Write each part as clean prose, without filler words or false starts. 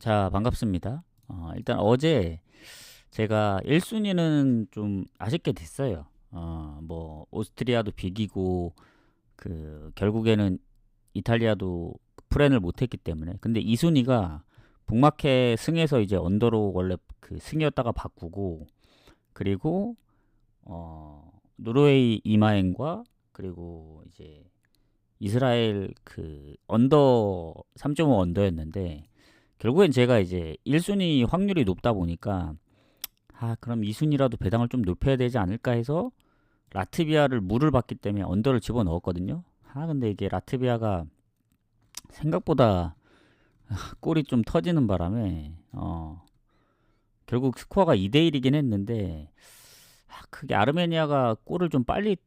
자, 반갑습니다. 일단 어제 제가 1순위는 좀 아쉽게 됐어요. 뭐 오스트리아도 비기고 결국에는 이탈리아도 풀앤을 못했기 때문에. 근데 2순위가 북마켓 승에서 이제 언더로 원래 그 승이었다가 바꾸고, 그리고 노르웨이 이마행과, 그리고 이제 이스라엘 언더 3.5 언더였는데, 결국엔 제가 이제 1순위 확률이 높다 보니까 그럼 2순위라도 배당을 좀 높여야 되지 않을까 해서 라트비아를 물을 받기 때문에 언더를 집어넣었거든요. 근데 이게 라트비아가 생각보다 골이 좀 터지는 바람에 결국 스코어가 2대1이긴 했는데, 그게 아르메니아가 골을 좀 빨리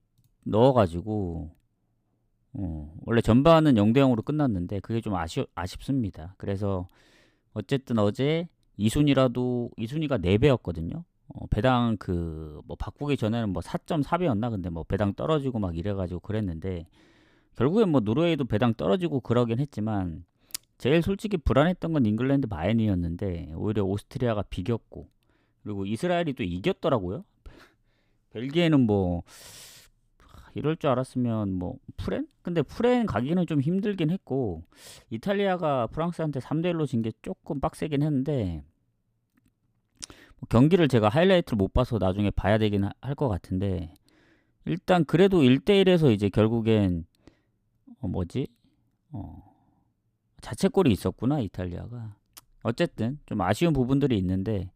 넣어가지고 원래 전반은 0대0으로 끝났는데 그게 좀 아쉽습니다. 그래서 어쨌든 어제 2순위가 4배였거든요. 배당 뭐 바꾸기 전에는 뭐 4.4배였나? 근데 뭐 배당 떨어지고 막 이래가지고 그랬는데, 결국엔 뭐 노르웨이도 배당 떨어지고 그러긴 했지만, 제일 솔직히 불안했던 건 잉글랜드 마인이었는데 오히려 오스트리아가 비겼고, 그리고 이스라엘이 또 이겼더라고요. 벨기에는 뭐 이럴 줄 알았으면 뭐 프렌? 근데 프렌 가기는 좀 힘들긴 했고, 이탈리아가 프랑스한테 3대1로 진 게 조금 빡세긴 했는데, 뭐 경기를 제가 하이라이트를 못 봐서 나중에 봐야 되긴 할 것 같은데, 일단 그래도 1대1에서 이제 결국엔 뭐지? 어, 자책골이 있었구나, 이탈리아가. 어쨌든 좀 아쉬운 부분들이 있는데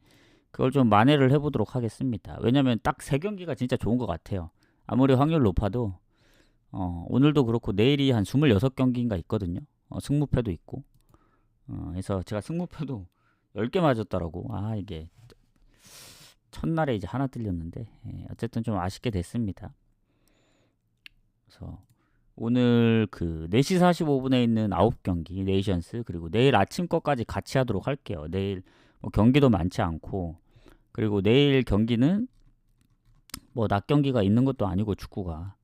그걸 좀 만회를 해보도록 하겠습니다. 왜냐면 딱 3경기가 진짜 좋은 것 같아요. 아무리 확률 높아도 오늘도 그렇고 내일이 한 26경기인가 있거든요. 승무패도 있고. 그래서 제가 승무패도 10개 맞았더라고. 이게 첫날에 이제 하나 틀렸는데, 어쨌든 좀 아쉽게 됐습니다. 그래서 오늘 4시 45분에 있는 9경기 네이션스, 그리고 내일 아침 거까지 같이 하도록 할게요. 내일 뭐 경기도 많지 않고, 그리고 내일 경기는 뭐 낮 경기가 있는 것도 아니고, 축구가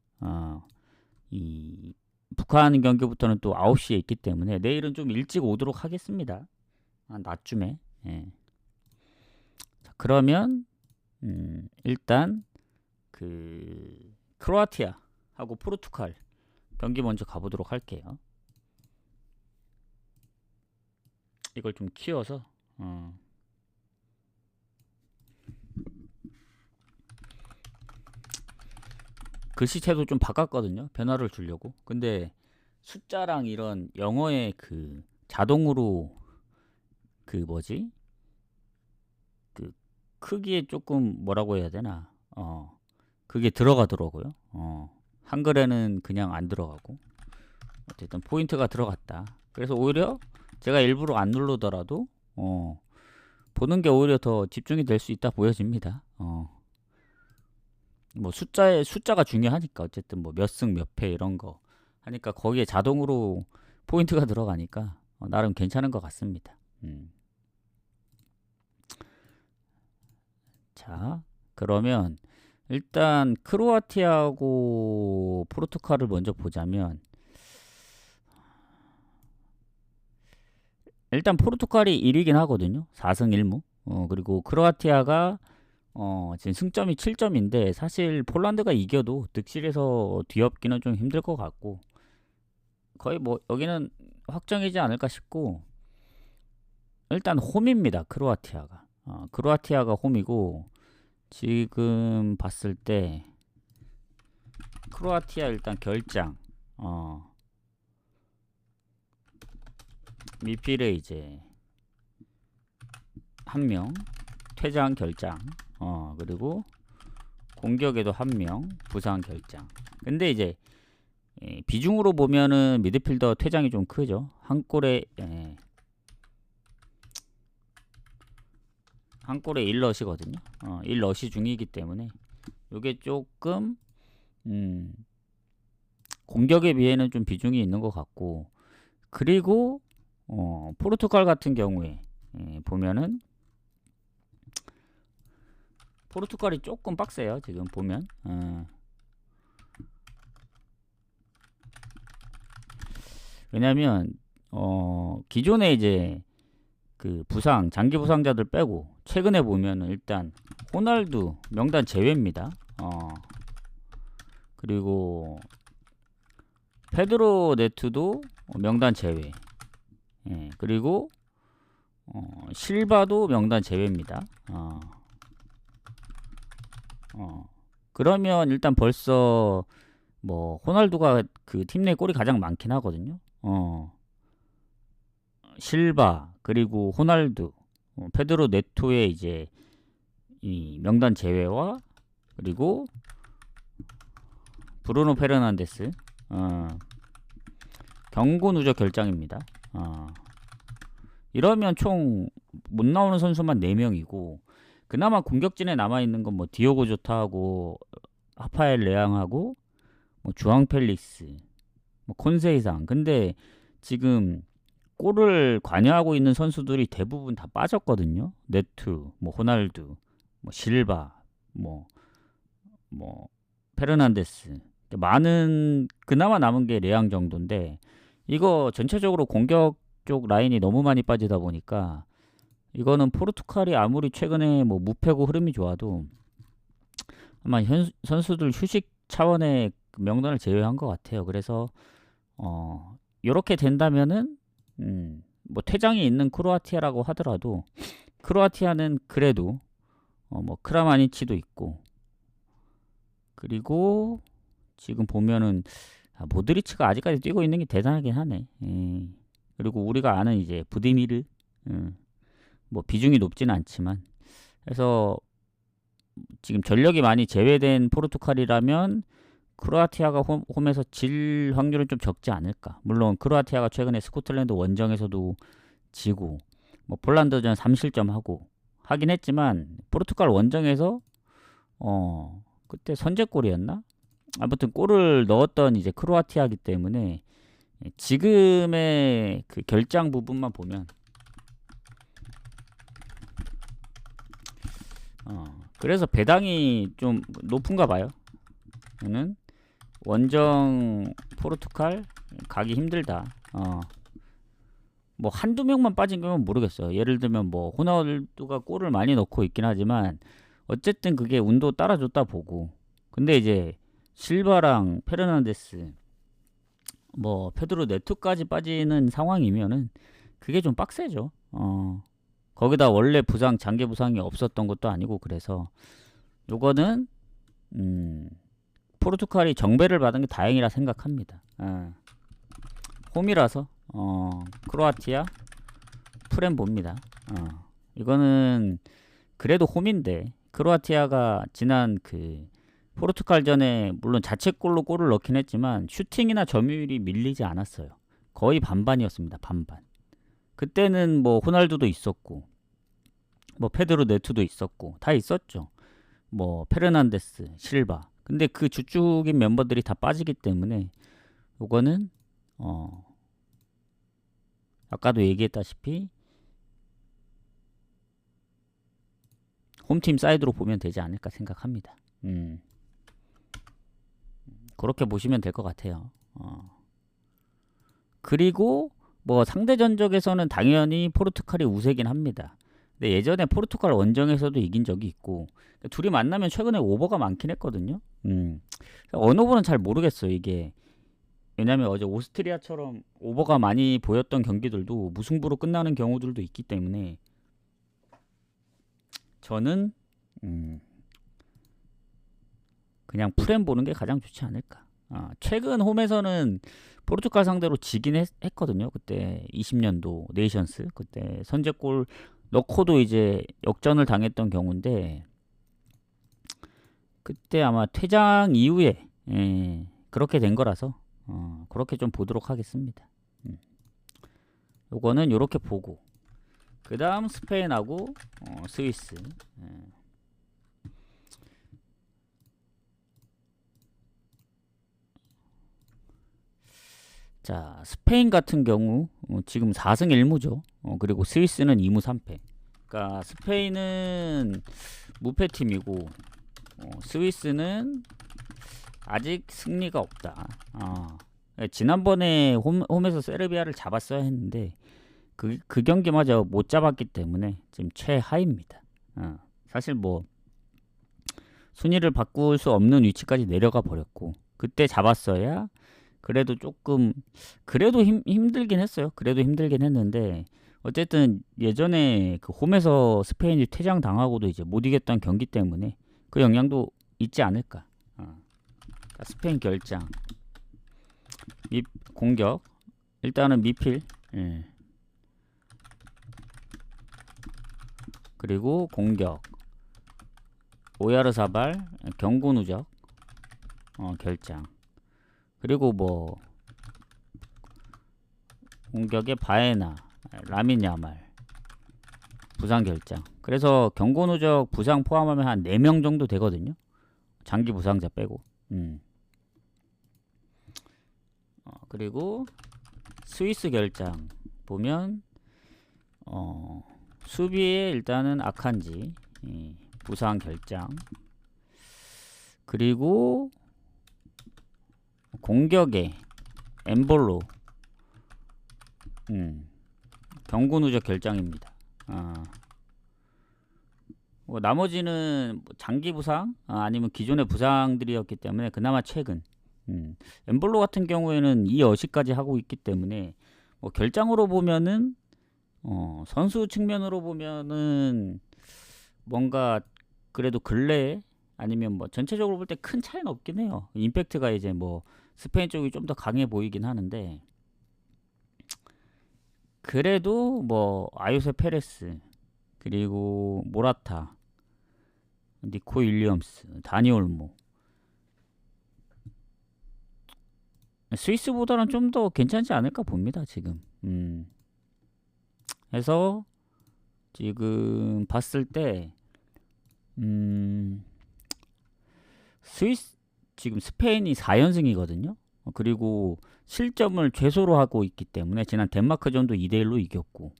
이 북한 경기부터는 또 9시에 있기 때문에 내일은 좀 일찍 오도록 하겠습니다. 낮쯤에. 예. 자, 그러면 일단 크로아티아하고 포르투갈 경기 먼저 가보도록 할게요. 이걸 좀 키워서 글씨체도 좀 바꿨거든요. 변화를 주려고. 근데 숫자랑 이런 영어의 자동으로 뭐지? 크기에 조금 뭐라고 해야 되나? 그게 들어가더라고요. 한글에는 그냥 안 들어가고. 어쨌든 포인트가 들어갔다. 그래서 오히려 제가 일부러 안 누르더라도 보는 게 오히려 더 집중이 될 수 있다 보여집니다. 뭐 숫자가 중요하니까, 어쨌든 뭐 몇 승 몇 패 이런 거 하니까 거기에 자동으로 포인트가 들어가니까 나름 괜찮은 것 같습니다. 자, 그러면 일단 크로아티아하고 포르투갈을 먼저 보자면, 일단 포르투갈이 1위긴 하거든요. 4승 1무. 그리고 크로아티아가 지금 승점이 7점인데, 사실 폴란드가 이겨도 득실에서 뒤엎기는 좀 힘들 것 같고, 거의 뭐 여기는 확정이지 않을까 싶고, 일단 홈입니다. 크로아티아가 홈이고, 지금 봤을 때 크로아티아 일단 결장, 미필에 이제 한 명 퇴장 결장, 그리고 공격에도 한 명 부상 결장. 근데 이제 비중으로 보면은 미드필더 퇴장이 좀 크죠. 한 골에 1러시거든요. 1러시 중이기 때문에 이게 조금 공격에 비해는 좀 비중이 있는 것 같고, 그리고 포르투갈 같은 경우에 보면은 포르투갈이 조금 빡세요. 지금 보면 왜냐면 기존에 이제 그 부상 장기 부상자들 빼고 최근에 보면은 일단 호날두 명단 제외입니다. 그리고 페드로 네투도 명단 제외. 예, 그리고 실바도 명단 제외입니다. 그러면 일단 벌써 뭐 호날두가 그 팀 내 골이 가장 많긴 하거든요. 실바 그리고 호날두, 페드로 네토의 이제 이 명단 제외와 그리고 브루노 페르난데스 경고 누적 결장입니다. 이러면 총 못 나오는 선수만 4명이고 그나마 공격진에 남아있는 건 뭐 디오고 조타하고 하파엘 레앙하고 뭐 주앙 펠릭스 뭐 콘세이상. 근데 지금 골을 관여하고 있는 선수들이 대부분 다 빠졌거든요. 네투, 뭐 호날두, 뭐 실바, 뭐 페르난데스. 많은 그나마 남은 게 레앙 정도인데 이거 전체적으로 공격 쪽 라인이 너무 많이 빠지다 보니까 이거는 포르투갈이 아무리 최근에 뭐 무패고 흐름이 좋아도 아마 선수들 휴식 차원의 명단을 제외한 것 같아요. 그래서 이렇게 된다면은 뭐 퇴장이 있는 크로아티아라고 하더라도 크로아티아는 그래도 뭐 크라마니치도 있고 그리고 지금 보면은 모드리치가 아직까지 뛰고 있는 게 대단하긴 하네. 그리고 우리가 아는 이제 부디미르 뭐 비중이 높지는 않지만 그래서 지금 전력이 많이 제외된 포르투갈이라면 크로아티아가 홈에서 질 확률은 좀 적지 않을까. 물론 크로아티아가 최근에 스코틀랜드 원정에서도 지고 뭐 폴란드전 3실점하고 하긴 했지만 포르투갈 원정에서 그때 선제골이었나? 아무튼 골을 넣었던 이제 크로아티아이기 때문에 지금의 그 결장 부분만 보면 그래서 배당이 좀 높은가 봐요. 저는 원정 포르투갈 가기 힘들다. 뭐 한두 명만 빠진 거면 모르겠어요. 예를 들면 뭐 호날두가 골을 많이 넣고 있긴 하지만 어쨌든 그게 운도 따라줬다 보고. 근데 이제 실바랑 페르난데스 뭐 페드로 네투까지 빠지는 상황이면은 그게 좀 빡세죠. 거기다 원래 부상 장기 부상이 없었던 것도 아니고 그래서 요거는 포르투갈이 정배를 받은 게 다행이라 생각합니다. 홈이라서 크로아티아 프렘보입니다. 이거는 그래도 홈인데 크로아티아가 지난 그 포르투갈전에 물론 자책골로 골을 넣긴 했지만 슈팅이나 점유율이 밀리지 않았어요. 거의 반반이었습니다. 반반. 그때는 뭐 호날두도 있었고 뭐 페드로 네투도 있었고 다 있었죠. 뭐 페르난데스, 실바. 근데 그 주축인 멤버들이 다 빠지기 때문에 요거는 아까도 얘기했다시피 홈팀 사이드로 보면 되지 않을까 생각합니다. 그렇게 보시면 될 것 같아요. 그리고 뭐 상대 전적에서는 당연히 포르투갈이 우세긴 합니다. 근데 예전에 포르투갈 원정에서도 이긴 적이 있고 둘이 만나면 최근에 오버가 많긴 했거든요. 어느 분은 잘 모르겠어요 이게. 왜냐면 어제 오스트리아처럼 오버가 많이 보였던 경기들도 무승부로 끝나는 경우들도 있기 때문에 저는 그냥 프렘 보는 게 가장 좋지 않을까. 최근 홈에서는 포르투갈 상대로 지긴 했거든요. 그때 20년도 네이션스 그때 선제골 넣고도 이제 역전을 당했던 경우인데 그때 아마 퇴장 이후에 그렇게 된 거라서 그렇게 좀 보도록 하겠습니다. 요거는 요렇게 보고 그 다음 스페인하고 스위스. 자, 스페인 같은 경우 지금 4승 1무죠. 그리고 스위스는 2무 3패. 그러니까 스페인은 무패팀이고 스위스는 아직 승리가 없다. 지난번에 홈에서 세르비아를 잡았어야 했는데 그 경기마저 못 잡았기 때문에 지금 최하입니다. 사실 뭐 순위를 바꿀 수 없는 위치까지 내려가 버렸고, 그때 잡았어야 그래도 조금, 그래도 힘들긴 했어요. 그래도 힘들긴 했는데 어쨌든 예전에 그 홈에서 스페인이 퇴장 당하고도 이제 못 이겼던 경기 때문에 그 영향도 있지 않을까. 스페인 결장, 공격, 일단은 미필, 예. 그리고 공격, 오야르사발, 경고 누적, 결장. 그리고 뭐 공격의 바에나, 라민 야말 부상 결장. 그래서 경고 누적 부상 포함하면 한 4명 정도 되거든요. 장기 부상자 빼고. 그리고 스위스 결장 보면 수비에 일단은 아칸지, 부상 결장. 그리고 공격에 엠볼로, 경고 누적 결장입니다. 뭐 나머지는 장기 부상, 아니면 기존의 부상들이었기 때문에 그나마 최근. 엠볼로 같은 경우에는 이 어시까지 하고 있기 때문에 뭐 결장으로 보면은 선수 측면으로 보면은 뭔가 그래도 근래에, 아니면 뭐 전체적으로 볼 때 큰 차이는 없긴 해요. 임팩트가 이제 뭐 스페인 쪽이 좀 더 강해 보이긴 하는데, 그래도 뭐 아요세 페레스, 그리고 모라타, 니코 윌리엄스, 다니 올모, 스위스보다는 좀 더 괜찮지 않을까 봅니다 지금. 해서 지금 봤을 때 스위스, 지금 스페인이 4연승이거든요. 그리고 실점을 최소로 하고 있기 때문에 지난 덴마크전도 2대1로 이겼고,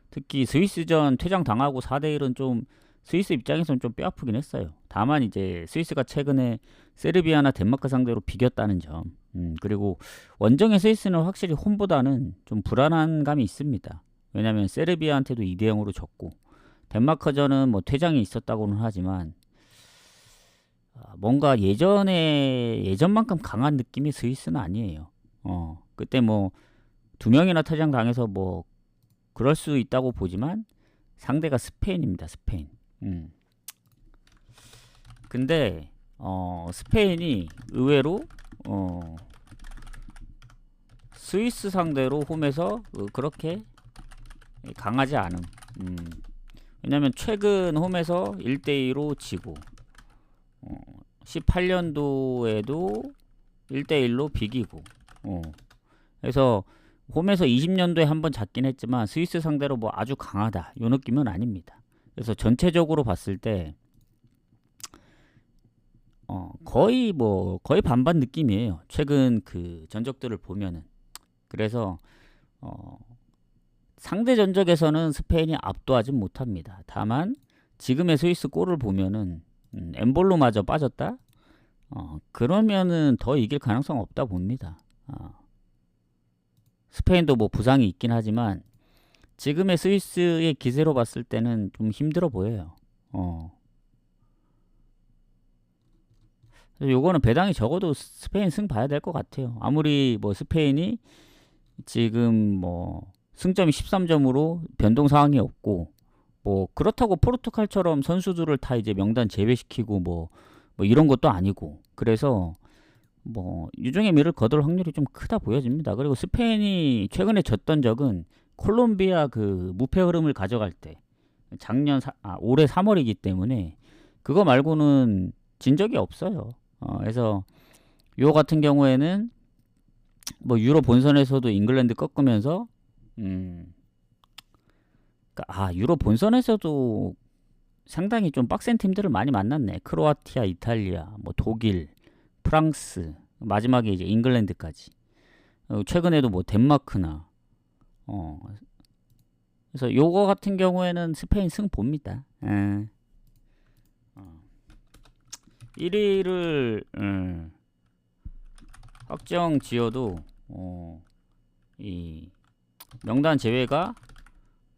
특히 스위스전 퇴장 당하고 4대1은 좀 스위스 입장에서는 좀 뼈아프긴 했어요. 다만 이제 스위스가 최근에 세르비아나 덴마크 상대로 비겼다는 점, 그리고 원정의 스위스는 확실히 홈보다는 좀 불안한 감이 있습니다. 왜냐면 세르비아한테도 2대0으로 졌고, 덴마크전은 뭐 퇴장이 있었다고는 하지만 뭔가 예전만큼 강한 느낌이 스위스는 아니에요. 그때 뭐 2명이나 퇴장 당해서 뭐 그럴 수 있다고 보지만 상대가 스페인입니다. 스페인. 근데 스페인이 의외로 스위스 상대로 홈에서 그렇게 강하지 않음. 왜냐면 최근 홈에서 1대2로 지고, 18년도에도 1대1로 비기고, 그래서 홈에서 20년도에 한번 졌긴 했지만 스위스 상대로 뭐 아주 강하다 요 느낌은 아닙니다. 그래서 전체적으로 봤을 때 거의 반반 느낌이에요. 최근 그 전적들을 보면은. 그래서 상대 전적에서는 스페인이 압도하지 못합니다. 다만 지금의 스위스 골을 보면은 엠볼로마저 빠졌다? 그러면은 더 이길 가능성 없다 봅니다. 스페인도 뭐 부상이 있긴 하지만 지금의 스위스의 기세로 봤을 때는 좀 힘들어 보여요. 요거는 배당이 적어도 스페인 승 봐야 될 것 같아요. 아무리 뭐 스페인이 지금 뭐 승점이 13점으로 변동 사항이 없고, 뭐 그렇다고 포르투갈처럼 선수들을 다 이제 명단 제외시키고 뭐 이런 것도 아니고, 그래서 뭐 유종의 미를 거둘 확률이 좀 크다 보여집니다. 그리고 스페인이 최근에 졌던 적은 콜롬비아 그 무패 흐름을 가져갈 때 올해 3월이기 때문에 그거 말고는 진 적이 없어요. 그래서 요 같은 경우에는 뭐 유로 본선에서도 잉글랜드 꺾으면서 유로 본선에서도 상당히 좀 빡센 팀들을 많이 만났네. 크로아티아, 이탈리아, 뭐 독일, 프랑스, 마지막에 이제 잉글랜드까지. 최근에도 뭐 덴마크나. 그래서 요거 같은 경우에는 스페인 승 봅니다. 1위를 확정 지어도 이 명단 제외가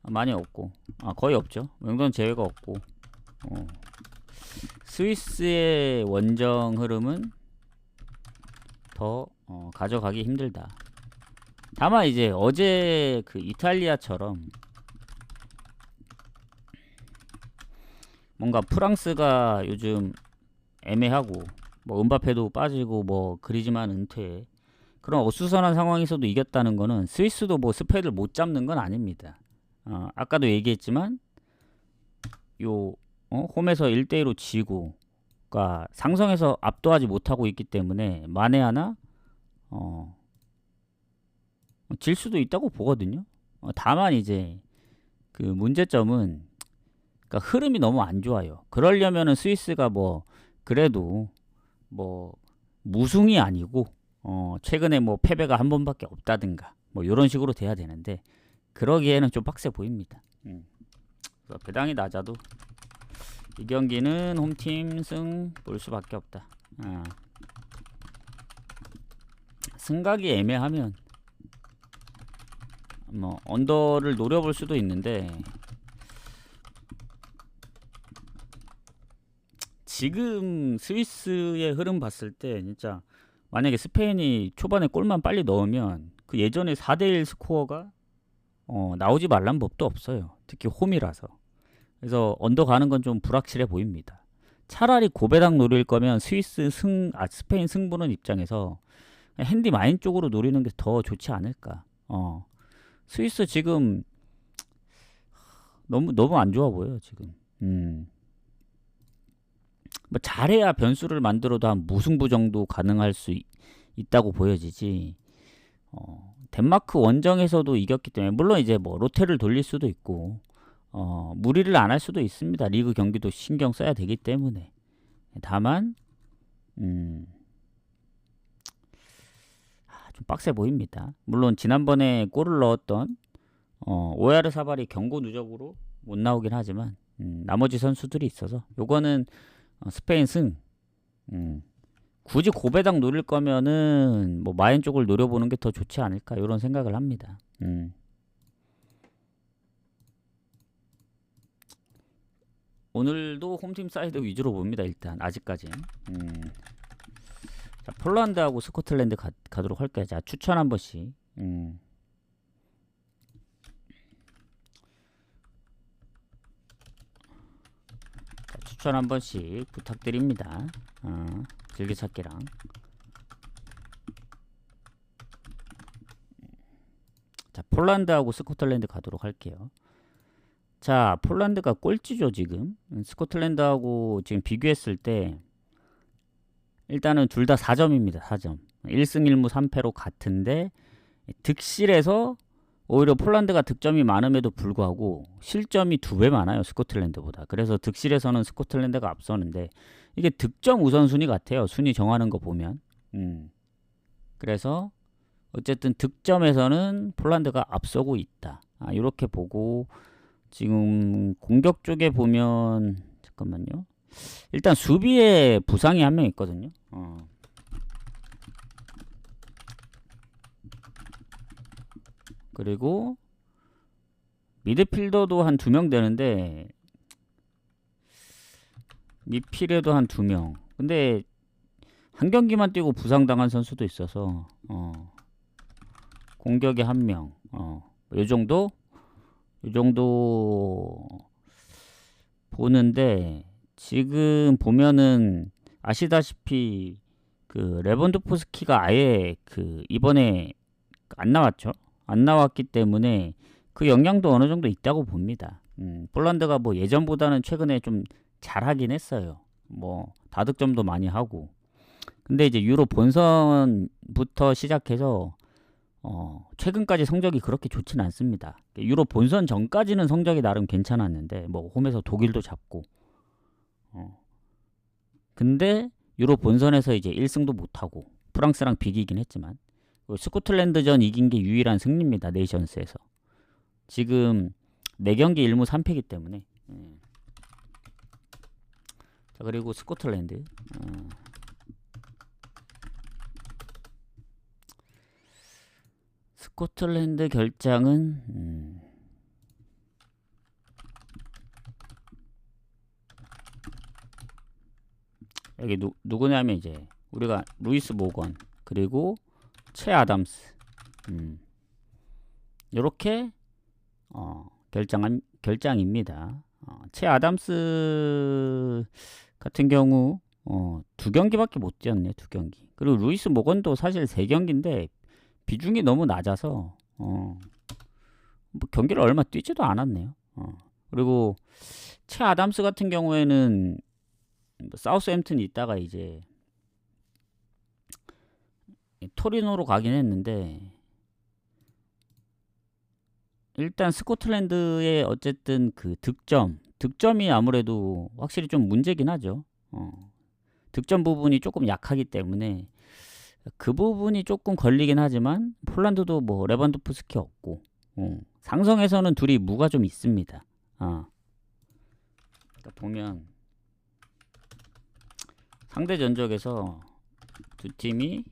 많이 없고, 거의 없죠. 영도는 제외가 없고. 스위스의 원정 흐름은 더 가져가기 힘들다. 다만 이제 어제 그 이탈리아처럼 뭔가 프랑스가 요즘 애매하고 뭐 은바페도 빠지고 뭐 그리즈만 은퇴, 그런 어수선한 상황에서도 이겼다는 거는 스위스도 뭐 스페인을 못 잡는 건 아닙니다. 아까도 얘기했지만 요 홈에서 1대1로 지고, 그러니까 상성에서 압도하지 못하고 있기 때문에 만에 하나 질 수도 있다고 보거든요. 다만 이제 그 문제점은, 그러니까 흐름이 너무 안 좋아요. 그러려면은 스위스가 뭐 그래도 뭐 무승이 아니고 최근에 뭐 패배가 한 번밖에 없다든가 뭐 이런 식으로 돼야 되는데, 그러기에는 좀 빡세 보입니다. 배당이 낮아도 이 경기는 홈팀 승 볼 수밖에 없다. 승각이 애매하면 뭐 언더를 노려볼 수도 있는데, 지금 스위스의 흐름 봤을 때 진짜 만약에 스페인이 초반에 골만 빨리 넣으면 그 예전에 4대1 스코어가 나오지 말란 법도 없어요. 특히 홈이라서. 그래서 언더 가는 건 좀 불확실해 보입니다. 차라리 고배당 노릴 거면 스페인 승부는 입장에서 핸디 마인 쪽으로 노리는 게 더 좋지 않을까. 스위스 지금 너무 안 좋아 보여요 지금. 뭐 잘해야 변수를 만들어도 한 무승부 정도 가능할 수 있다고 보여지지. 덴마크 원정에서도 이겼기 때문에, 물론 이제 뭐 로테를 돌릴 수도 있고 무리를 안 할 수도 있습니다. 리그 경기도 신경 써야 되기 때문에. 다만 좀 빡세 보입니다. 물론 지난번에 골을 넣었던 오야르사발이 경고 누적으로 못 나오긴 하지만 나머지 선수들이 있어서 요거는 스페인 승. 굳이 고배당 노릴 거면은 뭐 마인 쪽을 노려보는 게 더 좋지 않을까, 이런 생각을 합니다. 오늘도 홈팀 사이드 위주로 봅니다. 일단 아직까지. 자, 폴란드하고 스코틀랜드 가도록 할게요. 자, 추천 한 번씩. 자, 추천 한 번씩 부탁드립니다. 즐겨찾기랑. 자, 폴란드하고 스코틀랜드 가도록 할게요. 자, 폴란드가 꼴찌죠 지금. 스코틀랜드하고 지금 비교했을 때 일단은 둘 다 4점입니다. 4점. 1승 1무 3패로 같은데, 득실에서 오히려 폴란드가 득점이 많음에도 불구하고 실점이 2배 많아요 스코틀랜드보다. 그래서 득실에서는 스코틀랜드가 앞서는데, 이게 득점 우선순위 같아요 순위 정하는 거 보면. 그래서 어쨌든 득점에서는 폴란드가 앞서고 있다. 이렇게 보고, 지금 공격 쪽에 보면, 잠깐만요, 일단 수비에 부상이 한 명 있거든요. 그리고 미드필더도 한 2명 되는데, 미필에도 한 2명. 근데 한 경기만 뛰고 부상당한 선수도 있어서 공격에 1명. 요 정도 보는데, 지금 보면은 아시다시피 그 레반도프스키가 아예 그 이번에 안 나왔죠. 안 나왔기 때문에 그 영향도 어느 정도 있다고 봅니다. 폴란드가 뭐 예전보다는 최근에 좀 잘하긴 했어요. 뭐 다득점도 많이 하고. 근데 이제 유로 본선부터 시작해서 최근까지 성적이 그렇게 좋진 않습니다. 유로 본선 전까지는 성적이 나름 괜찮았는데, 뭐 홈에서 독일도 잡고. 근데 유로 본선에서 이제 1승도 못하고 프랑스랑 비기긴 했지만, 스코틀랜드전 이긴 게 유일한 승리입니다. 네이션스에서. 지금 4경기 1무 3패이기 때문에. 자, 그리고 스코틀랜드. 스코틀랜드 결장은 여기 누구냐면 이제 우리가 루이스 모건 그리고 채 아담스 이렇게 결장입니다. 채 아담스 같은 경우 2경기밖에 못 뛰었네. 2경기. 그리고 루이스 모건도 사실 3경기인데 비중이 너무 낮아서 뭐 경기를 얼마 뛰지도 않았네요. 그리고 채 아담스 같은 경우에는 사우스햄튼이 있다가 이제 토리노로 가긴 했는데 일단 스코틀랜드의 어쨌든 그 득점이 아무래도 확실히 좀 문제긴 하죠. 득점 부분이 조금 약하기 때문에 그 부분이 조금 걸리긴 하지만 폴란드도 뭐 레반도프스키 없고 상성에서는 둘이 무가 좀 있습니다. 그러니까 보면 상대 전적에서 두 팀이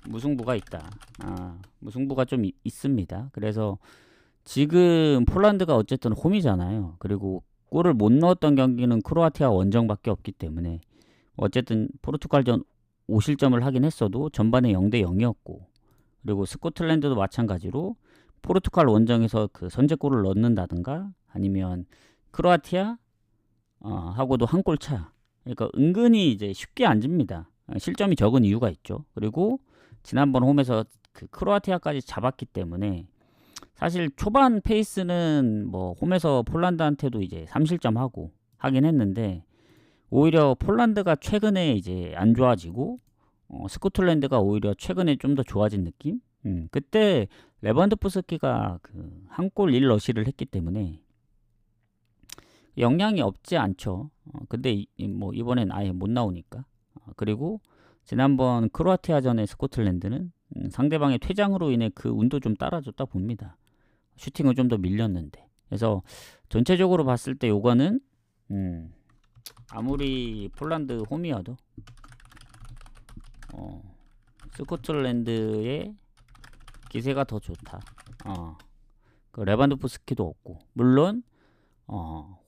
무승부가 있다. 무승부가 좀 있습니다. 그래서 지금 폴란드가 어쨌든 홈이잖아요. 그리고 골을 못 넣었던 경기는 크로아티아 원정밖에 없기 때문에 어쨌든 포르투갈전 5실점을 하긴 했어도 전반에 0대 0이었고 그리고 스코틀랜드도 마찬가지로 포르투갈 원정에서 그 선제골을 넣는다든가 아니면 크로아티아 하고도 한 골 차. 그러니까 은근히 이제 쉽게 안 집니다. 실점이 적은 이유가 있죠. 그리고 지난번 홈에서 그 크로아티아까지 잡았기 때문에 사실 초반 페이스는 뭐 홈에서 폴란드한테도 이제 3실점하고 하긴 했는데 오히려 폴란드가 최근에 이제 안 좋아지고 스코틀랜드가 오히려 최근에 좀 더 좋아진 느낌? 그때 레반도프스키가 그 한 골 1러시를 했기 때문에 영향이 없지 않죠. 근데 뭐 이번엔 아예 못 나오니까. 그리고 지난번 크로아티아전의 스코틀랜드는 상대방의 퇴장으로 인해 그 운도 좀 따라줬다 봅니다. 슈팅은 좀 더 밀렸는데. 그래서 전체적으로 봤을 때 요거는 아무리 폴란드 홈이어도 스코틀랜드의 기세가 더 좋다. 그 레반도프스키도 없고 물론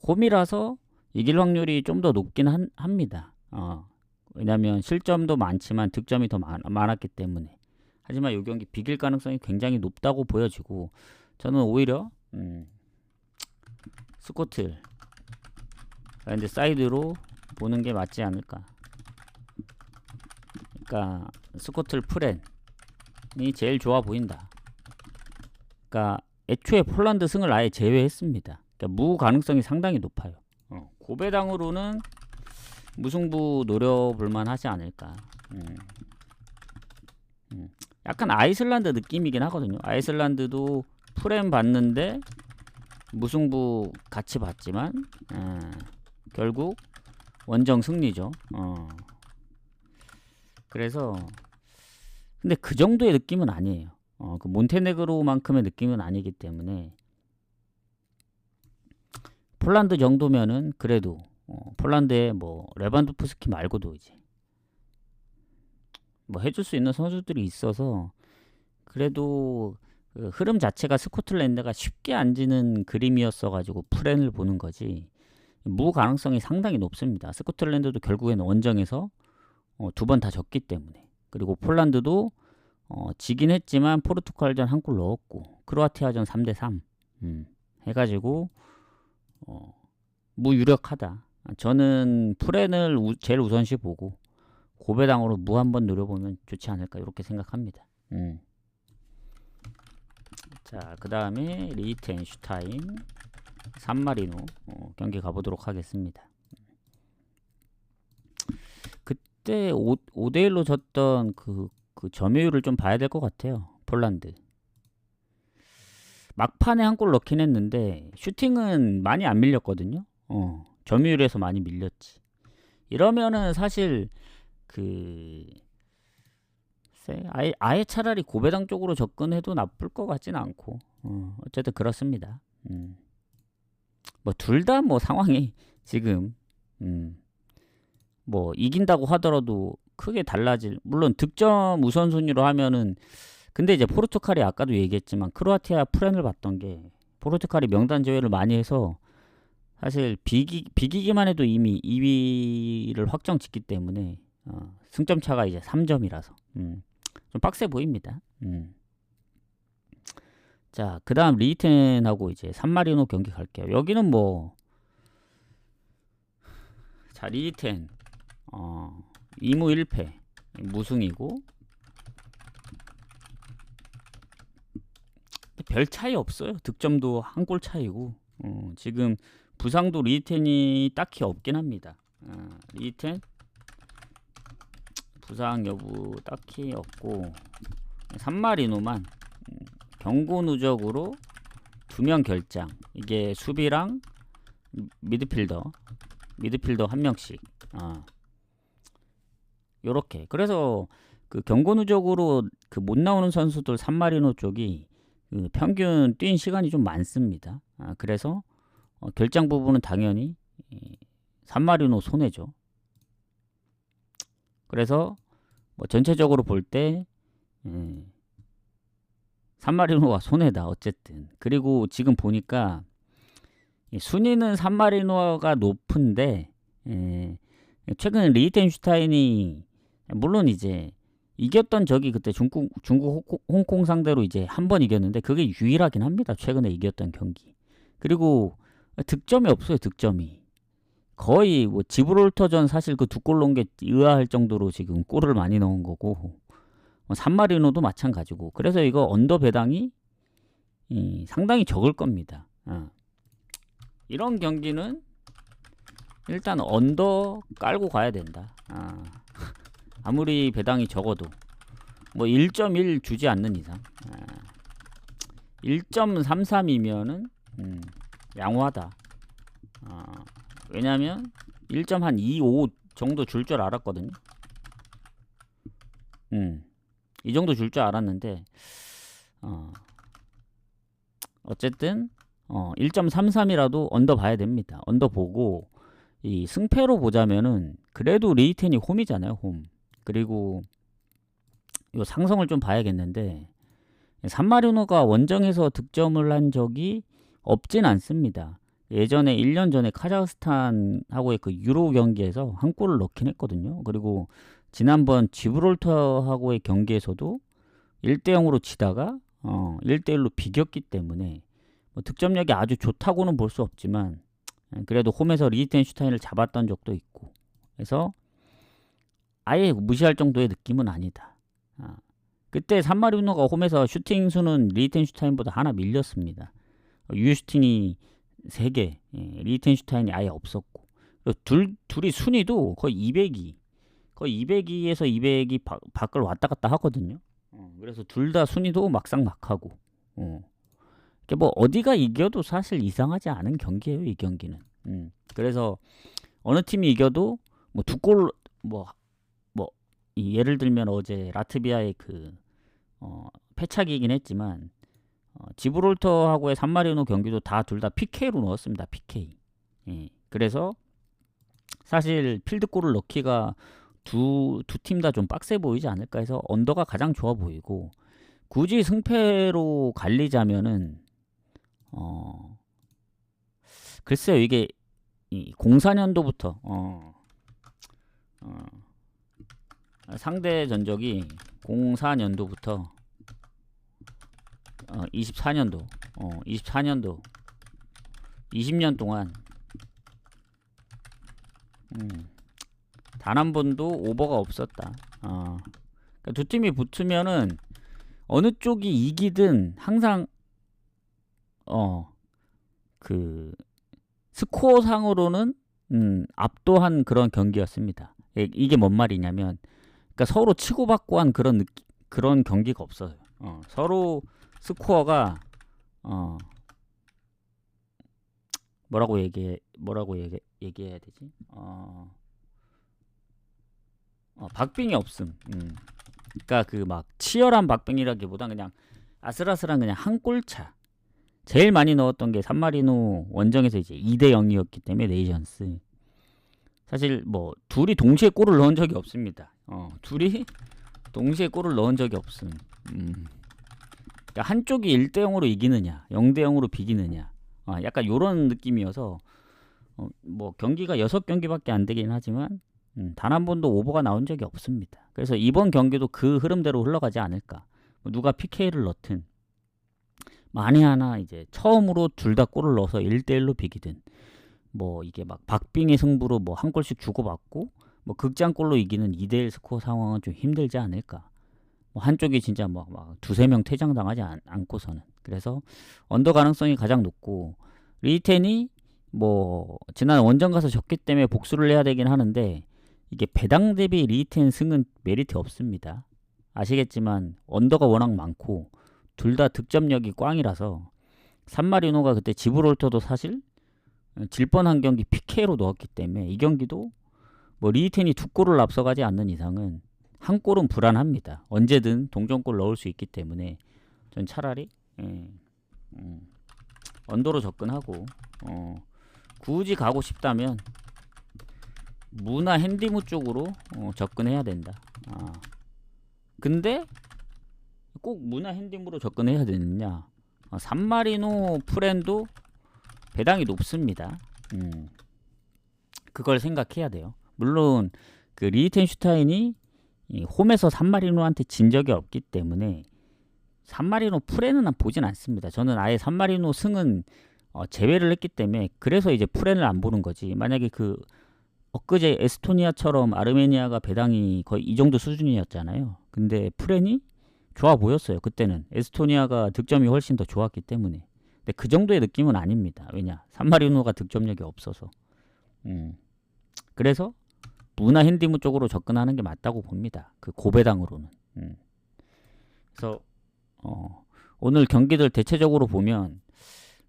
홈이라서 이길 확률이 좀 더 높긴 합니다. 왜냐면 실점도 많지만 득점이 더 많았기 때문에. 하지만 이 경기 비길 가능성이 굉장히 높다고 보여지고 저는 오히려 스코틀랜드 사이드로 보는 게 맞지 않을까. 그러니까 스코틀 프렌이 제일 좋아 보인다. 그러니까 애초에 폴란드 승을 아예 제외했습니다. 그러니까 무 가능성이 상당히 높아요. 고배당으로는 무승부 노려볼만 하지 않을까. 약간 아이슬란드 느낌이긴 하거든요. 아이슬란드도 프렘 봤는데 무승부 같이 봤지만 결국 원정 승리죠. 그래서 근데 그 정도의 느낌은 아니에요. 그 몬테네그로만큼의 느낌은 아니기 때문에 폴란드 정도면은 그래도 폴란드에 뭐 레반도프스키 말고도 이제 뭐 해줄 수 있는 선수들이 있어서 그래도 그 흐름 자체가 스코틀랜드가 쉽게 안 지는 그림이었어가지고 프렌을 보는 거지 무 가능성이 상당히 높습니다. 스코틀랜드도 결국에는 원정에서 2번 다 졌기 때문에 그리고 폴란드도 지긴 했지만 포르투갈전 한 골 넣었고 크로아티아전 3대 3 해가지고 무유력하다. 저는 프렌을 제일 우선시 보고 고배당으로 무 한번 노려보면 좋지 않을까 이렇게 생각합니다. 자, 그 다음에 리히텐슈타인 산마리노 경기 가보도록 하겠습니다. 그때 5대1로 졌던 그 점유율을 좀 봐야 될 것 같아요. 폴란드 막판에 한 골 넣긴 했는데 슈팅은 많이 안 밀렸거든요. 점유율에서 많이 밀렸지. 이러면은 사실 아예 차라리 고배당 쪽으로 접근해도 나쁠 것 같진 않고 어쨌든 그렇습니다. 뭐 둘 다 뭐 상황이 지금 뭐 이긴다고 하더라도 크게 달라질 물론 득점 우선순위로 하면은 근데 이제 포르투갈이 아까도 얘기했지만 크로아티아 프렌을 봤던 게 포르투갈이 명단 제외를 많이 해서 사실 비기기만 해도 이미 2위를 확정 짓기 때문에 승점 차가 이제 3점이라서 좀 빡세 보입니다. 자, 그다음 리히텐하고 이제 산마리노 경기 갈게요. 여기는 뭐 자, 리히텐 2무 1패 무승이고 별 차이 없어요. 득점도 한 골 차이고 지금 부상도 리히텐이 딱히 없긴 합니다. 리히텐 부상 여부 딱히 없고 산마리노만 경고 누적으로 2명 결장. 이게 수비랑 미드필더 한 명씩. 요렇게. 그래서 그 경고 누적으로 그 못 나오는 선수들 산마리노 쪽이 그 평균 뛴 시간이 좀 많습니다. 그래서 결장 부분은 당연히 산마리노 손해죠. 그래서 뭐 전체적으로 볼 때 산마리노가 손해다 어쨌든. 그리고 지금 보니까 순위는 산마리노가 높은데 최근 리히텐슈타인이 물론 이제 이겼던 적이 그때 중국 홍콩 상대로 이제 한 번 이겼는데 그게 유일하긴 합니다. 최근에 이겼던 경기. 그리고 득점이 없어요. 득점이 거의 뭐 지브롤터전 사실 그 2골 넣은 게 의아할 정도로 지금 골을 많이 넣은 거고 산마리노도 마찬가지고. 그래서 이거 언더 배당이 상당히 적을 겁니다. 이런 경기는 일단 언더 깔고 가야 된다. 아무리 배당이 적어도 뭐 1.1 주지 않는 이상 1.33이면은 양호하다. 왜냐면 1.25 정도 줄 줄 알았거든요. 이 정도 줄 줄 알았는데 어쨌든 1.33이라도 언더 봐야 됩니다. 언더 보고 이 승패로 보자면은 그래도 리히텐이 홈이잖아요. 홈. 그리고 요 상성을 좀 봐야겠는데 산마리노가 원정에서 득점을 한 적이 없진 않습니다. 예전에 1년 전에 카자흐스탄하고의 그 유로 경기에서 한 골을 넣긴 했거든요. 그리고 지난번 지브롤터하고의 경기에서도 1대0으로 지다가 1대1로 비겼기 때문에 뭐 득점력이 아주 좋다고는 볼 수 없지만 그래도 홈에서 리히텐슈타인을 잡았던 적도 있고 그래서 아예 무시할 정도의 느낌은 아니다. 그때 산마리노가 홈에서 슈팅 수는 리히텐슈타인보다 하나 밀렸습니다. 유슈팅이 3개, 리히텐슈타인이 아예 없었고 둘이 순위도 거의 200이 거의 202에서 200이 밖을 왔다 갔다 하거든요. 그래서 둘 다 순위도 막상막하고 뭐 어디가 이겨도 사실 이상하지 않은 경기예요. 이 경기는. 그래서 어느 팀이 이겨도 뭐 2골 예를 들면 어제 라트비아의 그 패착이긴 했지만 지브롤터하고의 산마리노 경기도 둘 다 PK로 넣었습니다. PK. 그래서 사실 필드골을 넣기가 두 팀 다 좀 빡세 보이지 않을까 해서 언더가 가장 좋아 보이고 굳이 승패로 갈리자면은 글쎄요. 이게 04년도부터 상대 전적이 04년도부터 24년도 20년 동안 단 한 번도 오버가 없었다. 그러니까 두 팀이 붙으면은 어느 쪽이 이기든 항상 그 스코어 상으로는 압도한 그런 경기였습니다. 이게 뭔 말이냐면 그러니까 서로 치고받고 한 그런 경기가 없어요. 서로 스코어가 뭐라고 얘기해야 되지? 박빙이 없음. 그러니까 그 막 치열한 박빙이라기보다 그냥 아슬아슬한 그냥 한 골차. 제일 많이 넣었던 게 산마리노 원정에서 이제 2대0이었기 때문에 네이션스. 사실 뭐 둘이 동시에 골을 넣은 적이 없습니다. 둘이 동시에 골을 넣은 적이 없음. 그러니까 한쪽이 1대0으로 이기느냐, 0대0으로 비기느냐. 약간 요런 느낌이어서 뭐 경기가 6경기밖에 안 되긴 하지만 단 한 번도 오버가 나온 적이 없습니다. 그래서 이번 경기도 그 흐름대로 흘러가지 않을까. 누가 PK를 넣든 만에 하나 이제 처음으로 둘 다 골을 넣어서 1대1로 비기든 뭐 이게 막 박빙의 승부로 뭐 한 골씩 주고받고 뭐 극장골로 이기는 2대1 스코어 상황은 좀 힘들지 않을까. 뭐 한쪽이 진짜 막 두세 명 퇴장당하지 않고서는. 그래서 언더 가능성이 가장 높고 리텐이 뭐 지난 원정 가서 졌기 때문에 복수를 해야 되긴 하는데 이게 배당 대비 리텐 승은 메리트 없습니다. 아시겠지만 언더가 워낙 많고 둘 다 득점력이 꽝이라서 산마리노가 그때 지브롤터도 사실 질 뻔한 경기 PK로 넣었기 때문에 이 경기도 뭐 리텐이 두 골을 앞서가지 않는 이상은 한 골은 불안합니다. 언제든 동점골 넣을 수 있기 때문에 전 차라리 언더로 접근하고 굳이 가고 싶다면 무나 핸디무 쪽으로 접근해야 된다. 근데 꼭 무나 핸디무로 접근해야 되느냐? 산마리노 프렌도 배당이 높습니다. 그걸 생각해야 돼요. 물론 그 리히텐슈타인이 홈에서 산마리노한테 진 적이 없기 때문에 산마리노 프렌은 보진 않습니다. 저는 아예 산마리노 승은 제외를 했기 때문에 그래서 이제 프렌을 안 보는 거지. 만약에 그 엊그제 에스토니아처럼 아르메니아가 배당이 거의 이 정도 수준이었잖아요. 근데 프렌이 좋아 보였어요. 그때는 에스토니아가 득점이 훨씬 더 좋았기 때문에. 근데 그 정도의 느낌은 아닙니다. 왜냐? 산마리노가 득점력이 없어서. 그래서 무나 핸디무 쪽으로 접근하는 게 맞다고 봅니다. 그 고배당으로는. 그래서 오늘 경기들 대체적으로 보면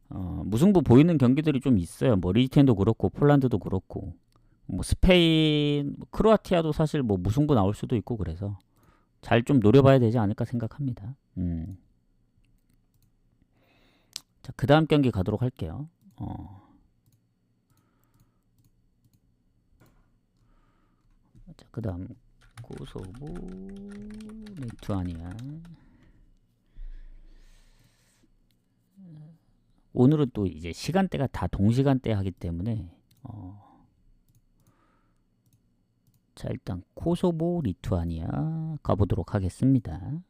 무승부 보이는 경기들이 좀 있어요. 뭐 리히텐도 그렇고 폴란드도 그렇고 뭐 스페인, 크로아티아도 사실 뭐 무승부 나올 수도 있고 그래서 잘 좀 노려봐야 되지 않을까 생각합니다. 자, 그 다음 경기 가도록 할게요. 자, 그 다음 코소보, 리투아니아. 오늘은 또 이제 시간대가 다 동시간대 하기 때문에 자, 일단 코소보, 리투아니아 가보도록 하겠습니다.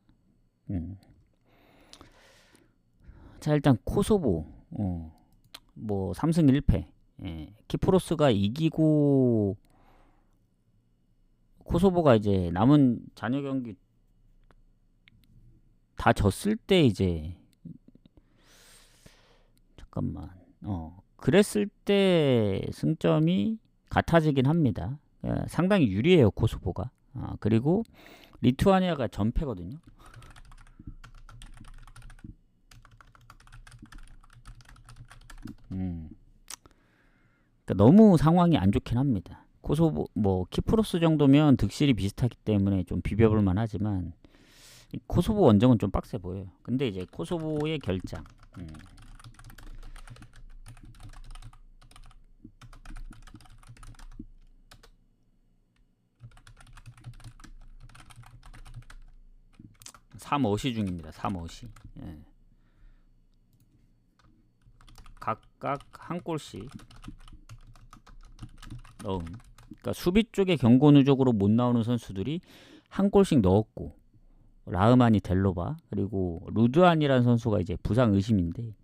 자, 일단 코소보 뭐 3승 1패. 키프로스가 이기고 코소보가 이제 남은 잔여 경기 다 졌을 때 이제 잠깐만 그랬을 때 승점이 같아지긴 합니다. 상당히 유리해요 코소보가. 그리고 리투아니아가 전패거든요. 그러니까 너무 상황이 안 좋긴 합니다. 코소보 뭐 키프로스 정도면 득실이 비슷하기 때문에 좀 비벼볼 만하지만 코소보 원정은 좀 빡세 보여요. 근데 이제 코소보의 결장. 3어시 중입니다. 3어시. 각각 한 골씩 넣음. 그러니까 수비 쪽에 경고 누적으로 못 나오는 선수들이 한 골씩 넣었고 라흐마니, 델로바 그리고 루드안이라는 선수가 이제 부상 의심인데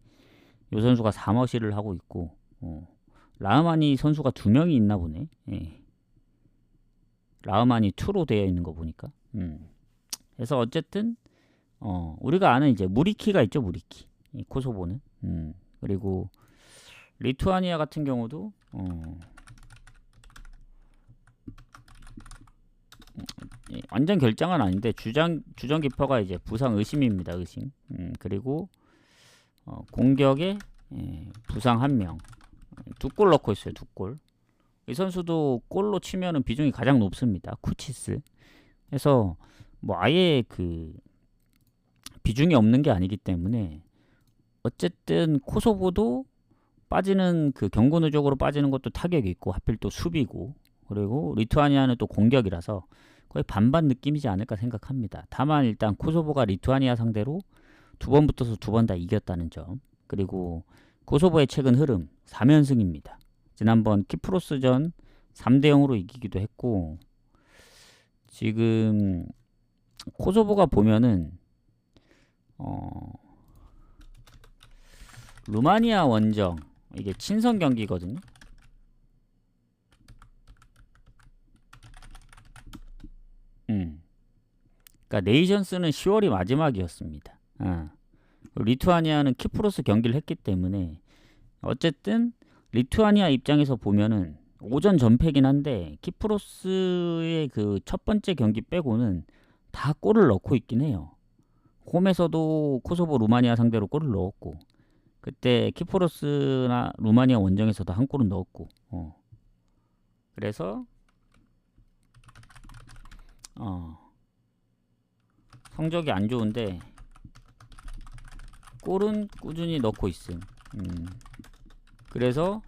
이 선수가 3어시를 하고 있고 라흐마니 선수가 2명이 있나 보네. 라흐마니 2로 되어 있는 거 보니까. 그래서 어쨌든 우리가 아는 이제 무리키가 있죠. 무리키. 코소보는. 그리고 리투아니아 같은 경우도 완전 결장은 아닌데 주전 키퍼가 이제 부상 의심입니다. 의심. 그리고 공격에 부상 1명. 2골 넣고 있어요. 2골. 이 선수도 골로 치면은 비중이 가장 높습니다. 쿠치스. 그래서 뭐 아예 그 비중이 없는 게 아니기 때문에 어쨌든 코소보도 빠지는 그 경고 누적으로 빠지는 것도 타격이 있고 하필 또 수비고 그리고 리투아니아는 또 공격이라서 거의 반반 느낌이지 않을까 생각합니다. 다만 일단 코소보가 리투아니아 상대로 2번 붙어서 2번 다 이겼다는 점. 그리고 코소보의 최근 흐름 4연승입니다. 지난번 키프로스전 3대 0으로 이기기도 했고, 지금 코소보가 보면은 루마니아 원정, 이게 친선 경기거든요. 그러니까 네이션스는 10월이 마지막이었습니다. 리투아니아는 키프로스 경기를 했기 때문에 어쨌든 리투아니아 입장에서 보면은 오전 전패긴 한데 키프로스의 그 첫 번째 경기 빼고는 다 골을 넣고 있긴 해요. 홈에서도 코소보 루마니아 상대로 골을 넣었고, 그때 키프로스나 루마니아 원정에서도 한 골은 넣었고, 그래서 성적이 안 좋은데 골은 꾸준히 넣고 있음. 그래서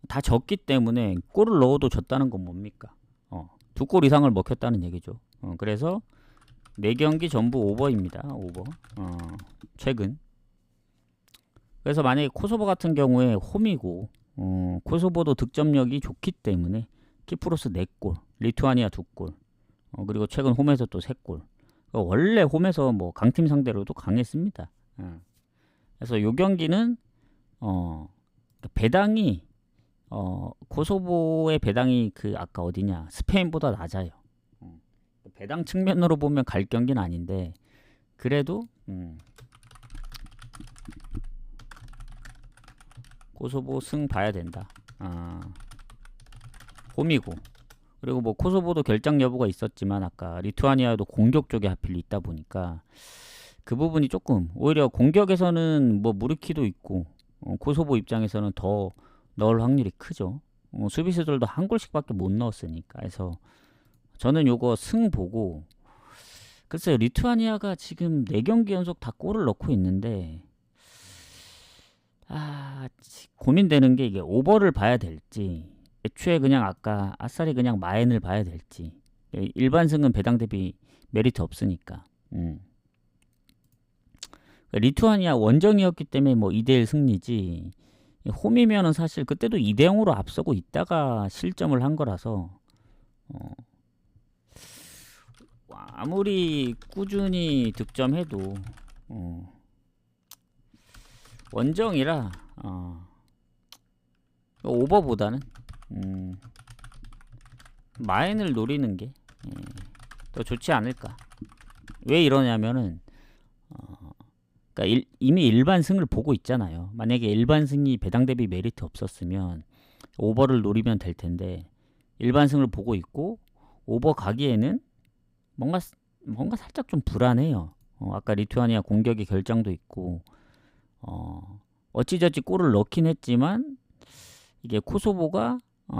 다 졌기 때문에 골을 넣어도 졌다는 건 뭡니까? 2골 이상을 먹혔다는 얘기죠. 그래서 4경기 전부 오버입니다. 오버. 최근. 그래서 만약에 코소보 같은 경우에 홈이고, 코소보도 득점력이 좋기 때문에 키프로스 4골, 리투아니아 2골, 그리고 최근 홈에서 또 3골. 원래 홈에서 뭐 강팀 상대로도 강했습니다. 그래서 요 경기는 배당이 코소보의 배당이 그 아까 어디냐 스페인보다 낮아요. 배당 측면으로 보면 갈 경기는 아닌데 그래도 코소보 승 봐야 된다. 홈이고, 그리고 뭐 코소보도 결장 여부가 있었지만 아까 리투아니아도 공격 쪽에 하필 있다 보니까 그 부분이 조금 오히려 공격에서는 뭐 무르키도 있고 코소보 입장에서는 더 넣을 확률이 크죠. 수비수들도 한 골씩밖에 못 넣었으니까. 그래서 저는 요거 승 보고, 글쎄요, 리투아니아가 지금 4경기 연속 다 골을 넣고 있는데 고민되는 게 이게 오버를 봐야 될지, 애초에 그냥 아까 아싸리 그냥 마엔을 봐야 될지. 일반 승은 배당 대비 메리트 없으니까. 리투아니아 원정이었기 때문에 뭐 2대1 승리지, 홈이면은 사실 그때도 2대 0으로 앞서고 있다가 실점을 한 거라서 아무리 꾸준히 득점해도 원정이라 오버보다는 마인을 노리는 게 더 좋지 않을까. 왜 이러냐면은 그러니까 이미 일반 승을 보고 있잖아요. 만약에 일반 승이 배당 대비 메리트 없었으면 오버를 노리면 될 텐데, 일반 승을 보고 있고 오버 가기에는 뭔가 살짝 좀 불안해요. 아까 리투아니아 공격의 결장도 있고, 어찌저찌 골을 넣긴 했지만 이게 코소보가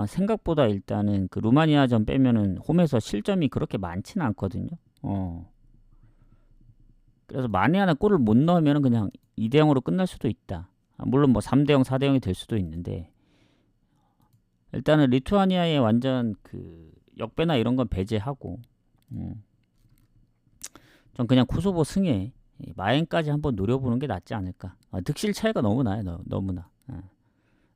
생각보다 일단은 그 루마니아전 빼면은 홈에서 실점이 그렇게 많지는 않거든요. 그래서 만에 하나 골을 못 넣으면 그냥 2대 0으로 끝날 수도 있다. 물론 뭐 3대 0, 4대 0이 될 수도 있는데, 일단은 리투아니아의 완전 그 역배나 이런 건 배제하고, 전 그냥 코소보 승에 마엔까지 한번 노려보는 게 낫지 않을까. 득실 차이가 너무 나요. 너무나.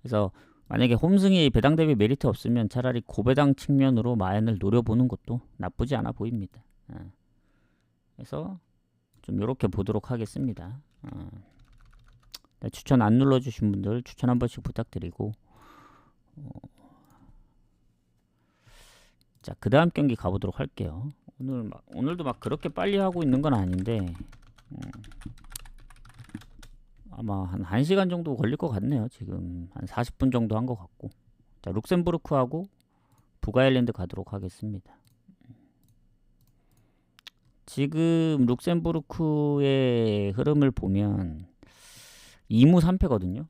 그래서 만약에 홈승이 배당 대비 메리트 없으면 차라리 고배당 측면으로 마엔을 노려보는 것도 나쁘지 않아 보입니다. 그래서 좀 이렇게 보도록 하겠습니다. 추천 안 눌러주신 분들 추천 한 번씩 부탁드리고, 자, 그 다음 경기 가보도록 할게요. 오늘도 막 그렇게 빨리 하고 있는 건 아닌데 아마 한 1시간 정도 걸릴 것 같네요. 지금 한 40분 정도 한 것 같고. 자, 룩셈부르크하고 북아일랜드 가도록 하겠습니다. 지금 룩셈부르크의 흐름을 보면 2무 3패거든요.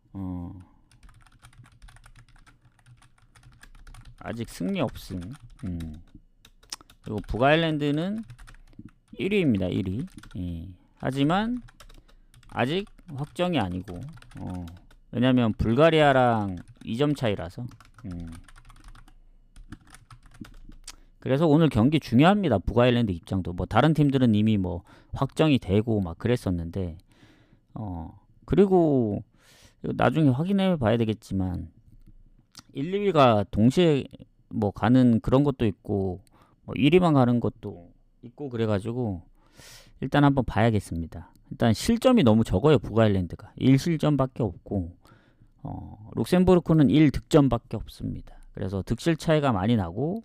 아직 승리 없음. 그리고 북아일랜드는 1위입니다. 1위. 하지만 아직 확정이 아니고, 왜냐면 불가리아랑 2점 차이라서. 그래서 오늘 경기 중요합니다. 북아일랜드 입장도. 뭐 다른 팀들은 이미 뭐 확정이 되고 막 그랬었는데, 그리고 나중에 확인해 봐야 되겠지만 1, 2위가 동시에 뭐 가는 그런 것도 있고 뭐 1위만 가는 것도 있고 그래가지고 일단 한번 봐야겠습니다. 일단 실점이 너무 적어요. 북아일랜드가 1실점밖에 없고 룩셈부르크는 1득점밖에 없습니다. 그래서 득실 차이가 많이 나고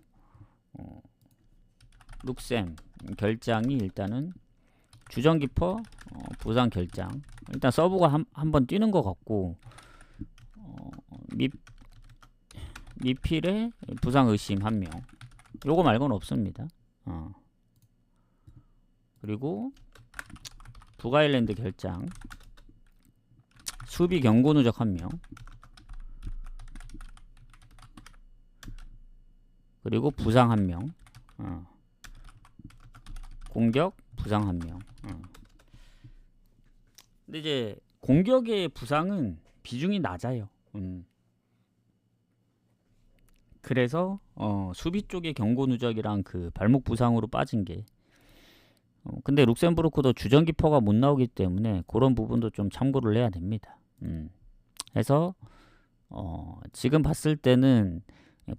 룩셈 결장이 일단은 주전키퍼 부상 결장, 일단 서브가 한 번 뛰는 것 같고 미필의 부상 의심 1명, 요거 말고는 없습니다. 그리고 북아일랜드 결장 수비 경고 누적 1명, 그리고 부상 1명, 공격 부상 1명. 근데 이제 공격의 부상은 비중이 낮아요. 그래서 수비 쪽의 경고 누적이랑 그 발목 부상으로 빠진 게 근데 룩셈부르크도 주전키퍼가 못 나오기 때문에 그런 부분도 좀 참고를 해야 됩니다. 그래서 지금 봤을 때는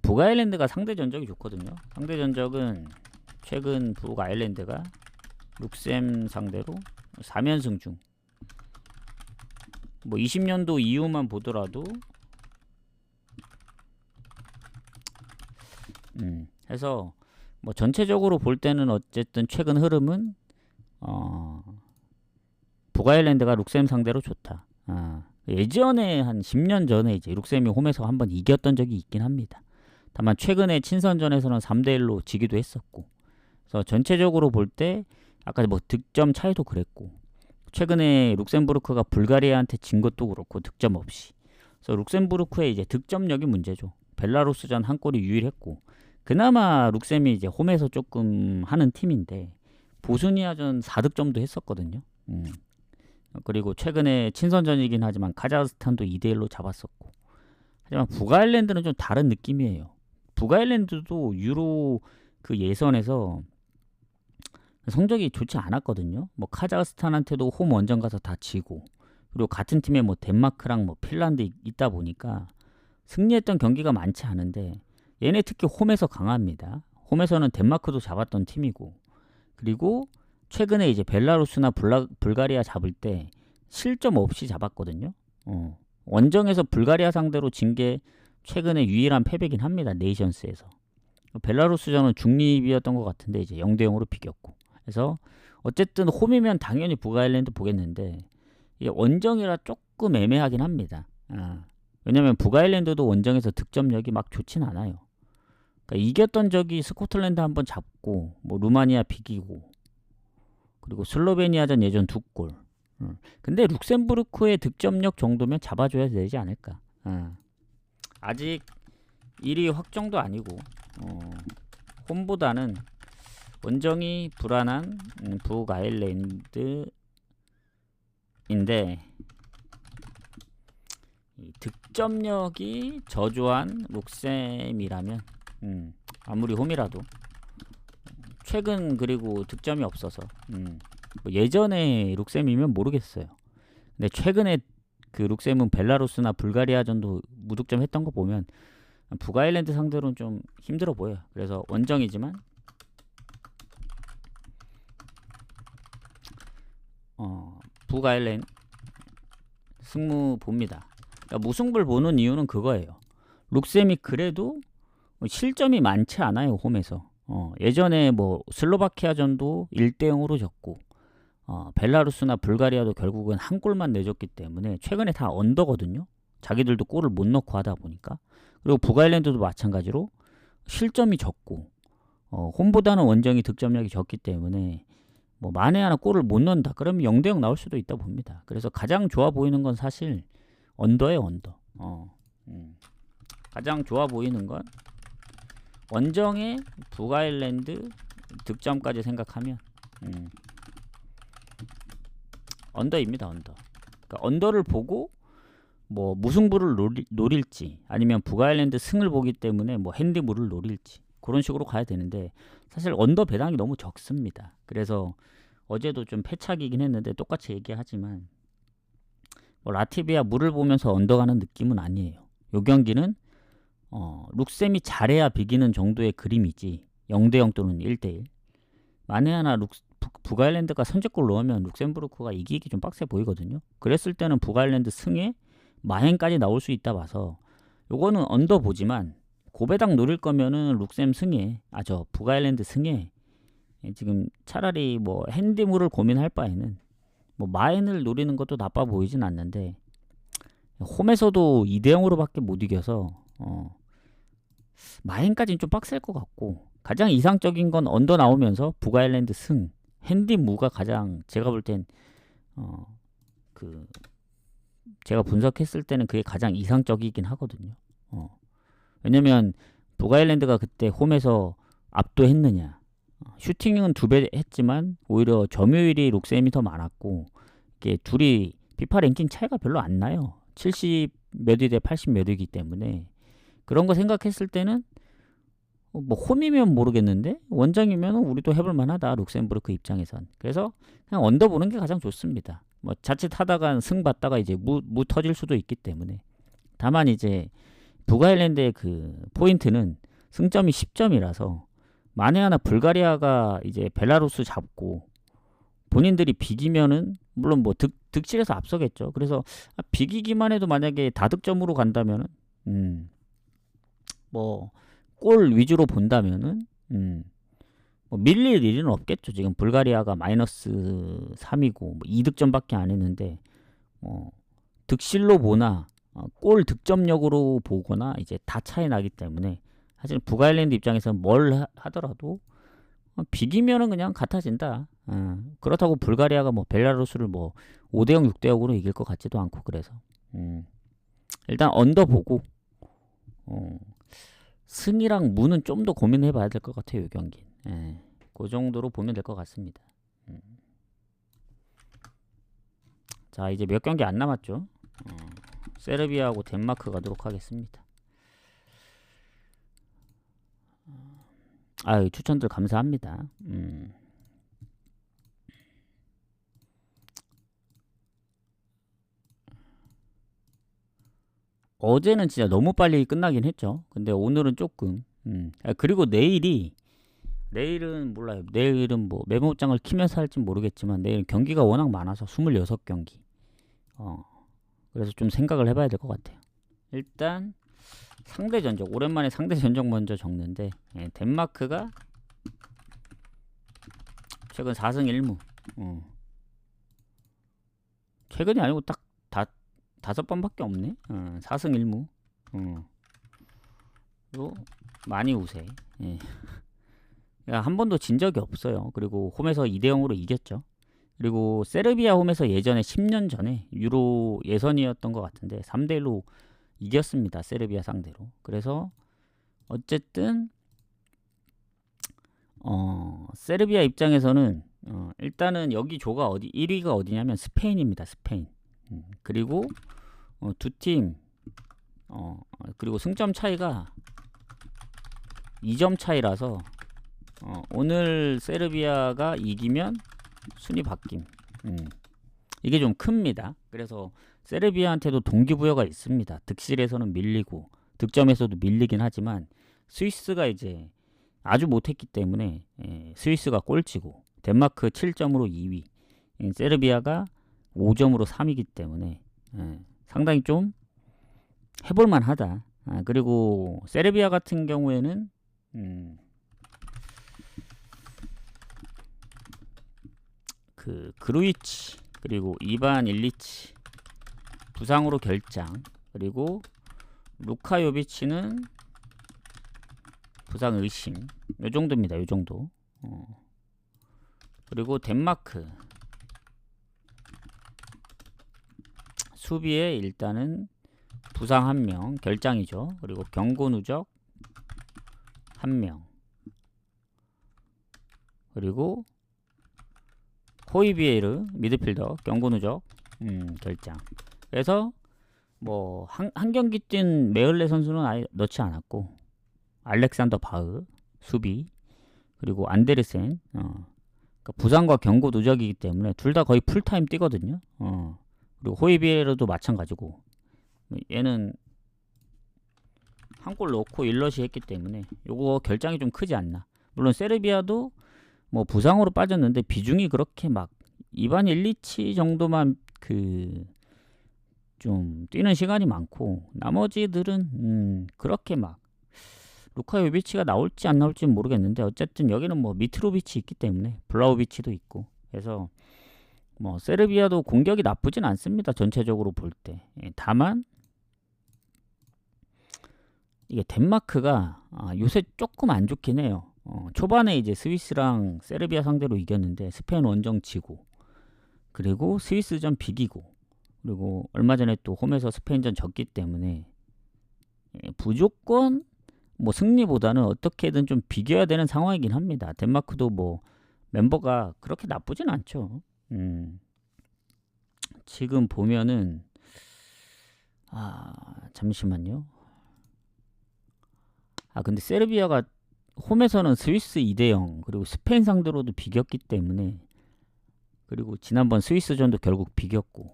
북아일랜드가 상대 전적이 좋거든요. 상대 전적은 최근 북아일랜드가 룩셈 상대로 4연승 중, 뭐 20년도 이후만 보더라도 해서 뭐 전체적으로 볼 때는 어쨌든 최근 흐름은 북아일랜드가 룩셈 상대로 좋다. 예전에 한 10년 전에 이제 룩셈이 홈에서 한번 이겼던 적이 있긴 합니다. 다만 최근에 친선전에서는 3대1로 지기도 했었고, 그래서 전체적으로 볼 때 아까 뭐 득점 차이도 그랬고, 최근에 룩셈부르크가 불가리아한테 진 것도 그렇고 득점 없이, 그래서 룩셈부르크의 이제 득점력이 문제죠. 벨라루스전 한 골이 유일했고, 그나마 룩셈이 이제 홈에서 조금 하는 팀인데 보스니아전 4득점도 했었거든요. 그리고 최근에 친선전이긴 하지만 카자흐스탄도 2대1로 잡았었고, 하지만 북아일랜드는 좀 다른 느낌이에요. 북아일랜드도 유로 그 예선에서 성적이 좋지 않았거든요. 뭐 카자흐스탄한테도 홈 원정 가서 다 지고, 그리고 같은 팀에 뭐 덴마크랑 뭐 핀란드 있다 보니까 승리했던 경기가 많지 않은데, 얘네 특히 홈에서 강합니다. 홈에서는 덴마크도 잡았던 팀이고, 그리고 최근에 이제 벨라루스나 불가리아 잡을 때 실점 없이 잡았거든요. 원정에서 불가리아 상대로 진 게 최근에 유일한 패배긴 합니다. 네이션스에서. 벨라루스전은 중립이었던 것 같은데 이제 0대0으로 비겼고. 그래서 어쨌든 홈이면 당연히 북아일랜드 보겠는데, 이게 원정이라 조금 애매하긴 합니다. 왜냐면 북아일랜드도 원정에서 득점력이 막 좋진 않아요. 그러니까 이겼던 적이 스코틀랜드 한번 잡고, 뭐 루마니아 비기고, 그리고 슬로베니아전 예전 2골. 근데 룩셈부르크의 득점력 정도면 잡아줘야 되지 않을까. 아직 1위 확정도 아니고 홈보다는 원정이 불안한 북아일랜드인데, 이 득점력이 저조한 룩셈이라면 아무리 홈이라도 최근 그리고 득점이 없어서 뭐 예전에 룩셈이면 모르겠어요. 근데 최근에 그 룩셈은 벨라루스나 불가리아전도 무득점 했던 거 보면 북아일랜드 상대로는 좀 힘들어 보여요. 그래서 원정이지만 북아일랜드 승무 봅니다. 그러니까 무승부를 보는 이유는 그거예요. 룩셈이 그래도 실점이 많지 않아요. 홈에서. 예전에 뭐 슬로바키아전도 1대0으로 졌고, 벨라루스나 불가리아도 결국은 한 골만 내줬기 때문에 최근에 다 언더거든요. 자기들도 골을 못 넣고 하다 보니까. 그리고 북아일랜드도 마찬가지로 실점이 적고, 홈보다는 원정이 득점력이 적기 때문에 뭐 만에 하나 골을 못 넣는다 그러면 0대0 나올 수도 있다 봅니다. 그래서 가장 좋아 보이는 건 사실 언더예요. 언더. 가장 좋아 보이는 건 원정의 북아일랜드 득점까지 생각하면 언더입니다. 언더. 그러니까 언더를 보고 뭐 무승부를 노릴지 아니면 북아일랜드 승을 보기 때문에 뭐 핸디물을 노릴지 그런 식으로 가야 되는데, 사실 언더 배당이 너무 적습니다. 그래서 어제도 좀 패착이긴 했는데 똑같이 얘기하지만 뭐 라트비아 물을 보면서 언더 가는 느낌은 아니에요. 요 경기는 룩셈이 잘해야 비기는 정도의 그림이지 0대0 또는 1대1. 만에 하나 북아일랜드가 선제골 넣으면 룩셈부르크가 이기기 좀 빡세 보이거든요. 그랬을 때는 북아일랜드 승에 마행까지 나올 수 있다 봐서 요거는 언더 보지만 고배당 노릴 거면은 룩셈 승에 북아일랜드 승에 지금 차라리 뭐 핸디물을 고민할 바에는 뭐 마행을 노리는 것도 나빠 보이진 않는데 홈에서도 2대0으로 밖에 못 이겨서 마행까지는 좀 빡셀 것 같고 가장 이상적인 건 언더 나오면서 북아일랜드 승 핸디무가 가장 제가 볼 땐 제가 분석했을 때는 그게 가장 이상적이긴 하거든요. 왜냐면 북아일랜드가 그때 홈에서 압도했느냐. 슈팅은 2배 했지만 오히려 점유율이 룩셈이 더 많았고 이게 둘이 피파 랭킹 차이가 별로 안 나요. 70 몇 위 대 80 몇 위이기 때문에 그런 거 생각했을 때는 뭐 홈이면 모르겠는데 원정이면 우리도 해볼 만하다 룩셈부르크 입장에선. 그래서 그냥 언더 보는 게 가장 좋습니다. 뭐 자칫 하다가 승 받다가 이제 무 터질 수도 있기 때문에. 다만 이제 북아일랜드의 그 포인트는 승점이 10점이라서 만에 하나 불가리아가 이제 벨라루스 잡고 본인들이 비기면은 물론 뭐 득실에서 앞서겠죠. 그래서 비기기만 해도 만약에 다득점으로 간다면은 뭐 골 위주로 본다면은 뭐 밀릴 일은 없겠죠. 지금 불가리아가 마이너스 3이고 뭐 2득점밖에 안 했는데 득실로 보나 골 득점력으로 보거나 이제 다 차이 나기 때문에 사실 북아일랜드 입장에서 뭘 하더라도 비기면은 그냥 같아진다. 그렇다고 불가리아가 뭐 벨라루스를 뭐 5대0 6대0으로 이길 것 같지도 않고 그래서 일단 언더 보고 승이랑 무는 좀 더 고민해 봐야 될 것 같아요. 이 경기. 그 정도로 보면 될 것 같습니다. 자 이제 몇 경기 안 남았죠. 세르비아하고 덴마크 가도록 하겠습니다. 아유 추천들 감사합니다. 어제는 진짜 너무 빨리 끝나긴 했죠. 근데 오늘은 조금 그리고 내일은 몰라요. 내일은 뭐 메모장을 키면서 할지 모르겠지만 내일은 경기가 워낙 많아서 26경기 그래서 좀 생각을 해봐야 될 것 같아요. 일단 상대 전적 오랜만에 상대 전적 먼저 적는데 덴마크가 최근 4승 1무 최근이 아니고 딱 5번밖에 없네. 4승 1무 그리고 많이 우세. 한 번도 진 적이 없어요. 그리고 홈에서 2대0으로 이겼죠. 그리고 세르비아 홈에서 예전에 10년 전에 유로 예선이었던 것 같은데 3대1로 이겼습니다. 세르비아 상대로. 그래서 어쨌든 세르비아 입장에서는 일단은 여기 조가 1위가 어디냐면 스페인입니다. 스페인. 그리고 두 팀 그리고 승점 차이가 2점 차이라서 오늘 세르비아가 이기면 순위 바뀜. 이게 좀 큽니다. 그래서 세르비아한테도 동기부여가 있습니다. 득실에서는 밀리고 득점에서도 밀리긴 하지만 스위스가 이제 아주 못했기 때문에 스위스가 꼴찌고 덴마크 7점으로 2위 세르비아가 5점으로 3위이기 때문에 상당히 좀 해볼만 하다. 그리고 세르비아 같은 경우에는 그 그루이치 그리고 이반 일리치 부상으로 결장 그리고 루카 요비치는 부상 의심 요 정도입니다. 요 정도. 그리고 덴마크 수비에 일단은 부상 1명 결장이죠. 그리고 경고 누적 1명 그리고 호이비에르 미드필더 경고 누적 결장. 그래서 뭐 한 경기 뛴 메을레 선수는 아예 넣지 않았고 알렉산더 바흐 수비 그리고 안데르센 그러니까 부상과 경고 누적이기 때문에 둘 다 거의 풀타임 뛰거든요. 그리고 호이비에르도 마찬가지고 얘는 한 골 넣고 일러시 했기 때문에 요거 결장이 좀 크지 않나. 물론 세르비아도 뭐 부상으로 빠졌는데 비중이 그렇게 막 이반 일리치 정도만 그 좀 뛰는 시간이 많고 나머지들은 그렇게 막 루카 요비치가 나올지 안 나올지는 모르겠는데 어쨌든 여기는 뭐 미트로비치 있기 때문에 블라우비치도 있고 해서 뭐 세르비아도 공격이 나쁘진 않습니다. 전체적으로 볼 때. 다만 이게 덴마크가 요새 조금 안 좋긴 해요. 초반에 이제 스위스랑 세르비아 상대로 이겼는데 스페인 원정 지고 그리고 스위스전 비기고 그리고 얼마 전에 또 홈에서 스페인전 졌기 때문에 무조건 뭐 승리보다는 어떻게든 좀 비겨야 되는 상황이긴 합니다. 덴마크도 뭐 멤버가 그렇게 나쁘진 않죠. 지금 보면은 잠시만요. 근데 세르비아가 홈에서는 스위스 2대0 그리고 스페인 상대로도 비겼기 때문에 그리고 지난번 스위스전도 결국 비겼고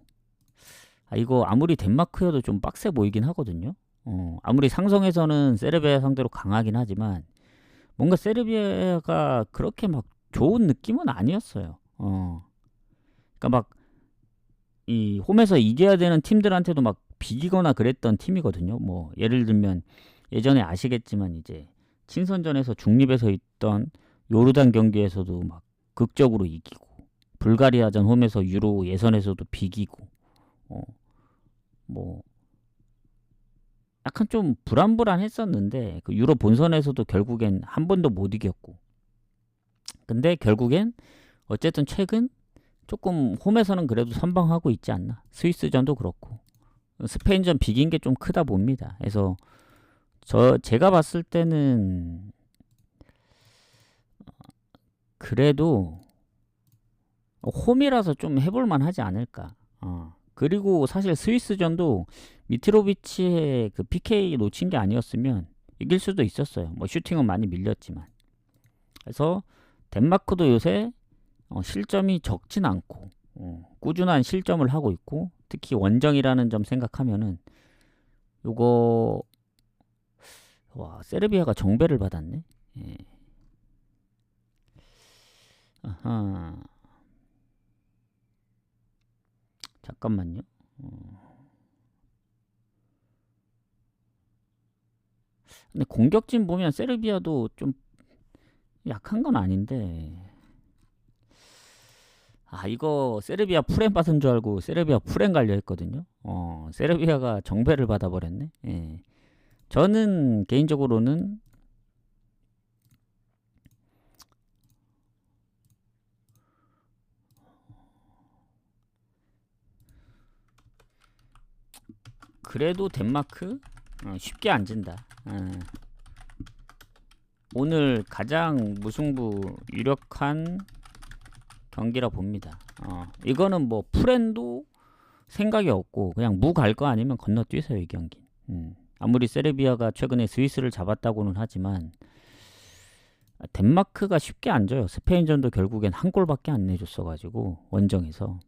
이거 아무리 덴마크여도 좀 빡세 보이긴 하거든요. 아무리 상성에서는 세르비아 상대로 강하긴 하지만 뭔가 세르비아가 그렇게 막 좋은 느낌은 아니었어요. 그러니까 막 이 홈에서 이겨야 되는 팀들한테도 막 비기거나 그랬던 팀이거든요. 뭐 예를 들면 예전에 아시겠지만 이제 친선전에서 중립에서 있던 요르단 경기에서도 막 극적으로 이기고 불가리아전 홈에서 유로 예선에서도 비기고 뭐 약간 좀 불안불안했었는데 그 유로 본선에서도 결국엔 한 번도 못 이겼고 근데 결국엔 어쨌든 최근 조금 홈에서는 그래도 선방하고 있지 않나. 스위스전도 그렇고 스페인전 비긴 게 좀 크다 봅니다. 그래서 제가 봤을 때는 그래도 홈이라서 좀 해볼만 하지 않을까. 그리고 사실 스위스전도 미트로비치의 그 PK 놓친 게 아니었으면 이길 수도 있었어요. 뭐 슈팅은 많이 밀렸지만. 그래서 덴마크도 요새 실점이 적진 않고 꾸준한 실점을 하고 있고 특히 원정이라는 점 생각하면은 요거 와 세르비아가 정배를 받았네. 예. 아하. 잠깐만요. 근데 공격진 보면 세르비아도 좀 약한 건 아닌데 이거 세르비아 프렌 받은 줄 알고 세르비아 프렌 갈려 했거든요. 세르비아가 정배를 받아버렸네. 예. 저는 개인적으로는 그래도 덴마크 쉽게 안 진다. 오늘 가장 무승부 유력한 경기라 봅니다. 이거는 뭐 프렌도 생각이 없고 그냥 무 갈 거 아니면 건너뛰세요 이 경기. 아무리 세르비아가 최근에 스위스를 잡았다고는 하지만 덴마크가 쉽게 안 져요. 스페인전도 결국엔 한 골밖에 안 내줬어가지고 원정에서.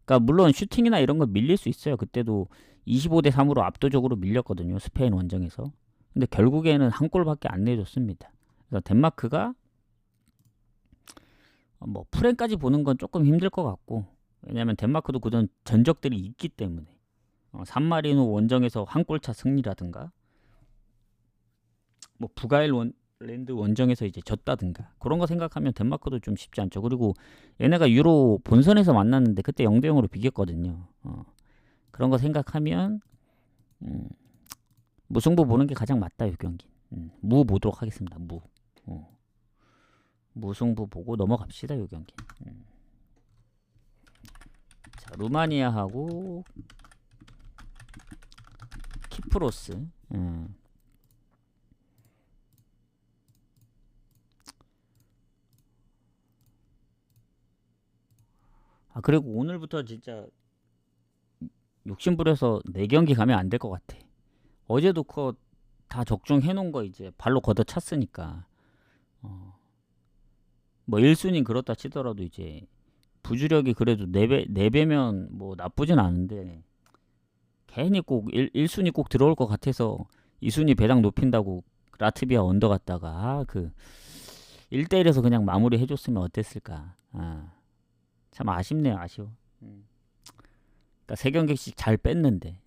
그러니까 물론 슈팅이나 이런 거 밀릴 수 있어요. 그때도 25대3으로 압도적으로 밀렸거든요. 스페인 원정에서. 근데 결국에는 한 골밖에 안 내줬습니다. 그래서 덴마크가 뭐 프렌까지 보는 건 조금 힘들 것 같고 왜냐면 덴마크도 그전 전적들이 있기 때문에 산마리노 원정에서 한 골차 승리라든가 뭐 부가일랜드 원정에서 이제 졌다든가 그런 거 생각하면 덴마크도 좀 쉽지 않죠. 그리고 얘네가 유로 본선에서 만났는데 그때 0대0으로 비겼거든요. 그런 거 생각하면 무승부 보는 게 가장 맞다 이 경기. 무 보도록 하겠습니다. 무승부 보고 넘어갑시다 이 경기. 자, 루마니아하고 키프로스. 그리고 오늘부터 진짜 욕심부려서 4경기 가면 안 될 것 같아. 어제도 그거 다 적중해 놓은 거 이제 발로 걷어 찼으니까 뭐 1순위 그렇다 치더라도 이제 부주력이 그래도 4배면 뭐 나쁘진 않은데 괜히 꼭 1순위 꼭 들어올 것 같아서 2순위 배당 높인다고 라트비아 언더 갔다가 그 1대1에서 그냥 마무리 해줬으면 어땠을까. 참 아쉽네요. 아쉬워. 그러니까 3경기씩 잘 뺐는데.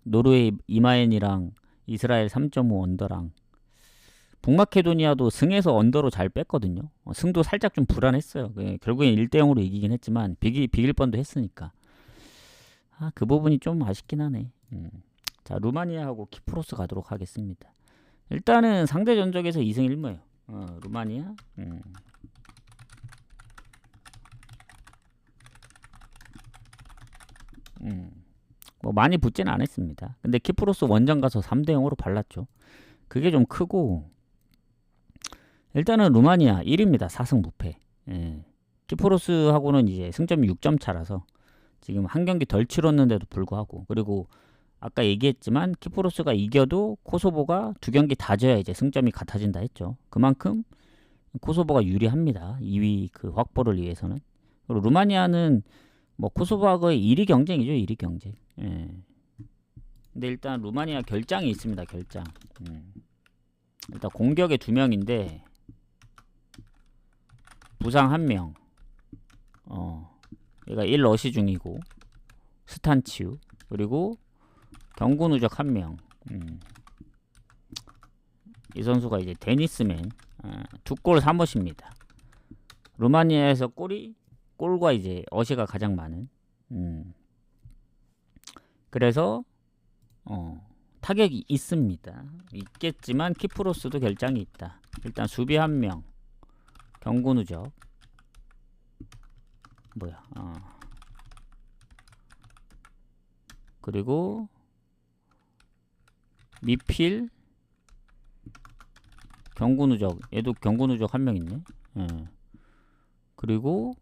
노르웨이 이마엔이랑 이스라엘 3.5 언더랑 북마케도니아도 승에서 언더로 잘 뺐거든요. 승도 살짝 좀 불안했어요. 결국엔 1대0으로 이기긴 했지만 비길 뻔도 했으니까. 그 부분이 좀 아쉽긴 하네. 자, 루마니아하고 키프로스 가도록 하겠습니다. 일단은 상대 전적에서 2승 1무예요. 루마니아. 뭐 많이 붙지는 않았습니다. 근데 키프로스 원정 가서 3대0으로 발랐죠. 그게 좀 크고, 일단은 루마니아 1위입니다. 4승 무패. 키프로스하고는 이제 승점이 6점 차라서 지금 한 경기 덜 치렀는데도 불구하고, 그리고 아까 얘기했지만 키프로스가 이겨도 코소보가 2경기 다 져야 이제 승점이 같아진다 했죠. 그만큼 코소보가 유리합니다. 2위 그 확보를 위해서는. 그리고 루마니아는 뭐 코소보하고의 1위 경쟁이죠. 1위 경쟁. 근데 일단 루마니아 결장이 있습니다. 결장. 일단 공격에 2명인데 부상 1명. 얘가 1러시 중이고 스탄치우. 그리고 경고 누적 1명. 이 선수가 이제 데니스맨. 2골 3어시입니다. 루마니아에서 골과 이제 어시가 가장 많은. 그래서 타격이 있습니다. 있겠지만 키프로스도 결장이 있다. 일단 수비 1명. 경고 누적. 뭐야? 그리고 미필 경고 누적. 얘도 경고 누적 1명 있네. 그리고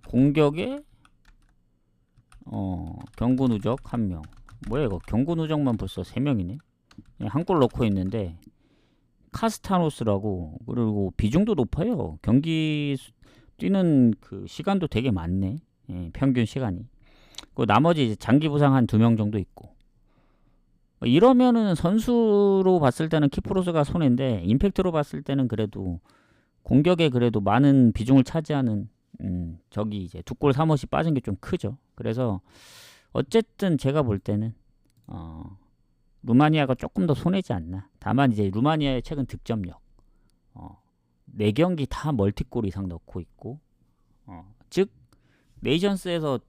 공격에 경고 누적 1명. 뭐야 이거? 경고 누적만 벌써 3명이네. 한 골 넣고 있는데 카스타노스라고. 그리고 비중도 높아요. 경기 뛰는 그 시간도 되게 많네. 평균 시간이. 그 나머지 이제 장기 부상 한 2명 정도 있고. 이러면은 선수로 봤을 때는 키프로스가 손해인데 임팩트로 봤을 때는 그래도 공격에 그래도 많은 비중을 차지하는 저기 이제 2골 3어시 빠진 게 좀 크죠. 그래서 어쨌든 제가 볼 때는 루마니아가 조금 더 손해지 않나. 다만 이제 루마니아의 최근 득점력 4경기 다 멀티골 이상 넣고 있고, 즉 네이션스에서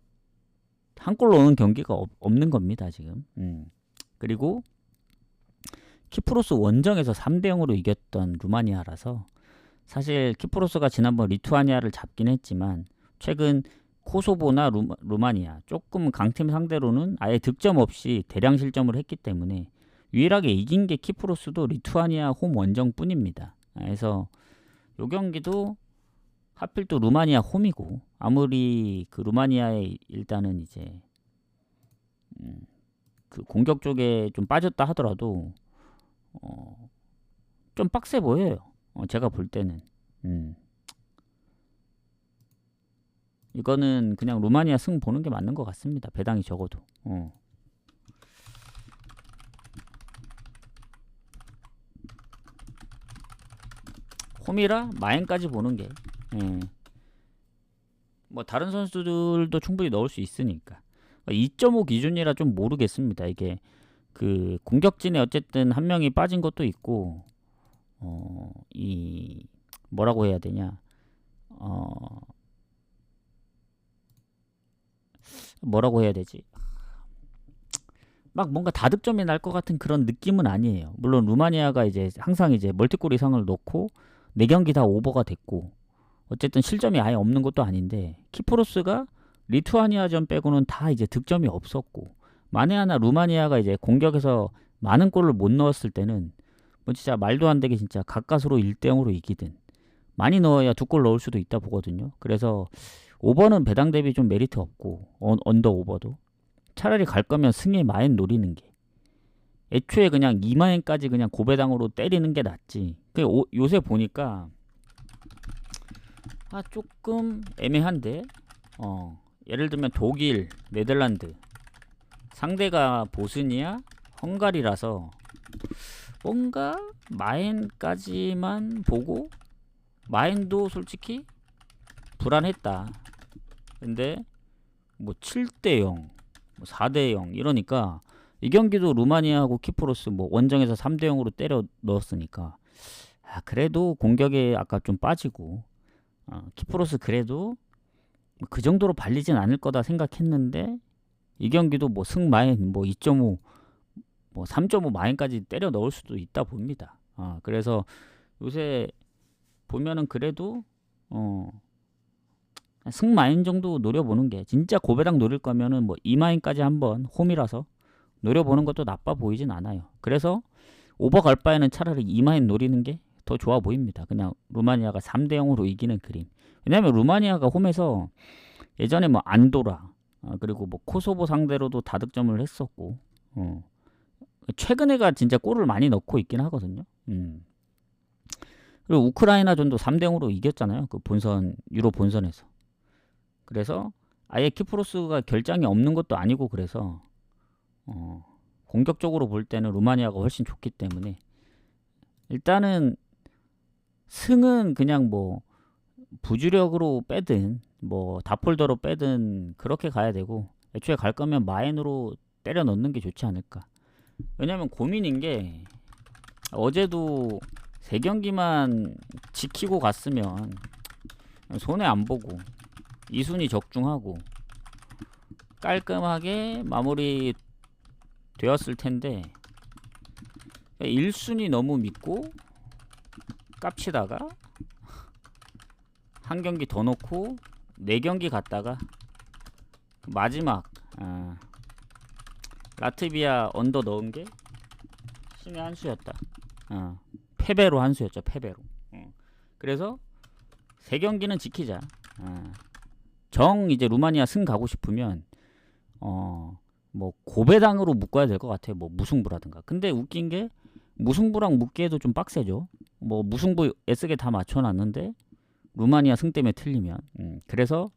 한 골 넣는 경기가 없는 겁니다 지금. 그리고 키프로스 원정에서 3대0으로 이겼던 루마니아라서 사실 키프로스가 지난번 리투아니아를 잡긴 했지만 최근 코소보나 루마니아 조금 강팀 상대로는 아예 득점 없이 대량 실점을 했기 때문에 유일하게 이긴 게 키프로스도 리투아니아 홈 원정뿐입니다. 그래서 요 경기도 하필 또 루마니아 홈이고, 아무리 그 루마니아에 일단은 이제 그 공격 쪽에 좀 빠졌다 하더라도 좀 빡세 보여요. 제가 볼 때는. 이거는 그냥 루마니아 승 보는 게 맞는 것 같습니다. 배당이 적어도. 홈이라 마엔까지 보는 게 뭐 다른 선수들도 충분히 넣을 수 있으니까. 2.5 기준이라 좀 모르겠습니다. 이게 그 공격진에 어쨌든 한 명이 빠진 것도 있고, 이 뭐라고 해야 되냐, 뭐라고 해야 되지? 막 뭔가 다득점이 날 것 같은 그런 느낌은 아니에요. 물론 루마니아가 이제 항상 이제 멀티골 이상을 넣고 4경기 다 오버가 됐고, 어쨌든 실점이 아예 없는 것도 아닌데, 키프로스가 리투아니아전 빼고는 다 이제 득점이 없었고, 만에 하나 루마니아가 이제 공격에서 많은 골을 못 넣었을 때는 뭐 진짜 말도 안 되게 진짜 가까스로 1대0으로 이기든 많이 넣어야 2골 넣을 수도 있다 보거든요. 그래서 오버는 배당 대비 좀 메리트 없고, 언더 오버도 차라리 갈 거면 승의 마엔 노리는 게, 애초에 그냥 2마엔까지 그냥 고배당으로 때리는 게 낫지. 요새 보니까 조금 애매한데, 예를 들면 독일, 네덜란드 상대가 보스니아, 헝가리라서 뭔가 마엔까지만 보고 마엔도 솔직히 불안했다. 근데 뭐 7대0, 뭐 4대0 이러니까 이 경기도 루마니아하고 키프로스 뭐 원정에서 3대0으로 때려 넣었으니까 그래도 공격에 아까 좀 빠지고 키프로스 그래도 그 정도로 발리진 않을 거다 생각했는데 이 경기도 뭐 승마엔 뭐 2.5, 뭐 3.5 마엔까지 때려 넣을 수도 있다 봅니다. 그래서 요새 보면은 그래도 승마인 정도 노려보는 게 진짜 고배당 노릴 거면은 뭐 2마인까지 한번 홈이라서 노려보는 것도 나빠 보이진 않아요. 그래서 오버 갈 바에는 차라리 2마인 노리는 게 더 좋아 보입니다. 그냥 루마니아가 3대0으로 이기는 그림. 왜냐면 루마니아가 홈에서 예전에 뭐 안도라 그리고 뭐 코소보 상대로도 다득점을 했었고 최근에가 진짜 골을 많이 넣고 있긴 하거든요. 그리고 우크라이나전도 3대0으로 이겼잖아요. 그 본선 유로 본선에서. 그래서 아예 키프로스가 결장이 없는 것도 아니고 그래서 공격적으로 볼 때는 루마니아가 훨씬 좋기 때문에 일단은 승은 그냥 뭐 부주력으로 빼든 뭐 다폴더로 빼든 그렇게 가야 되고 애초에 갈 거면 마엔으로 때려 넣는 게 좋지 않을까. 왜냐면 고민인 게 어제도 3경기만 지키고 갔으면 손해 안 보고 2순위 적중하고 깔끔하게 마무리 되었을 텐데 1순위 너무 믿고 깝치다가 한 경기 더 넣고 4경기 갔다가 마지막 라트비아 언더 넣은 게 신의 한 수였다. 패배로 한 수였죠. 패배로. 그래서 3경기는 지키자. 정 이제 루마니아 승 가고 싶으면 뭐 고배당으로 묶어야 될 것 같아요. 뭐 무승부라든가. 근데 웃긴 게 무승부랑 묶기에도 좀 빡세죠. 뭐 무승부 S게 다 맞춰놨는데 루마니아 승 때문에 틀리면 그래서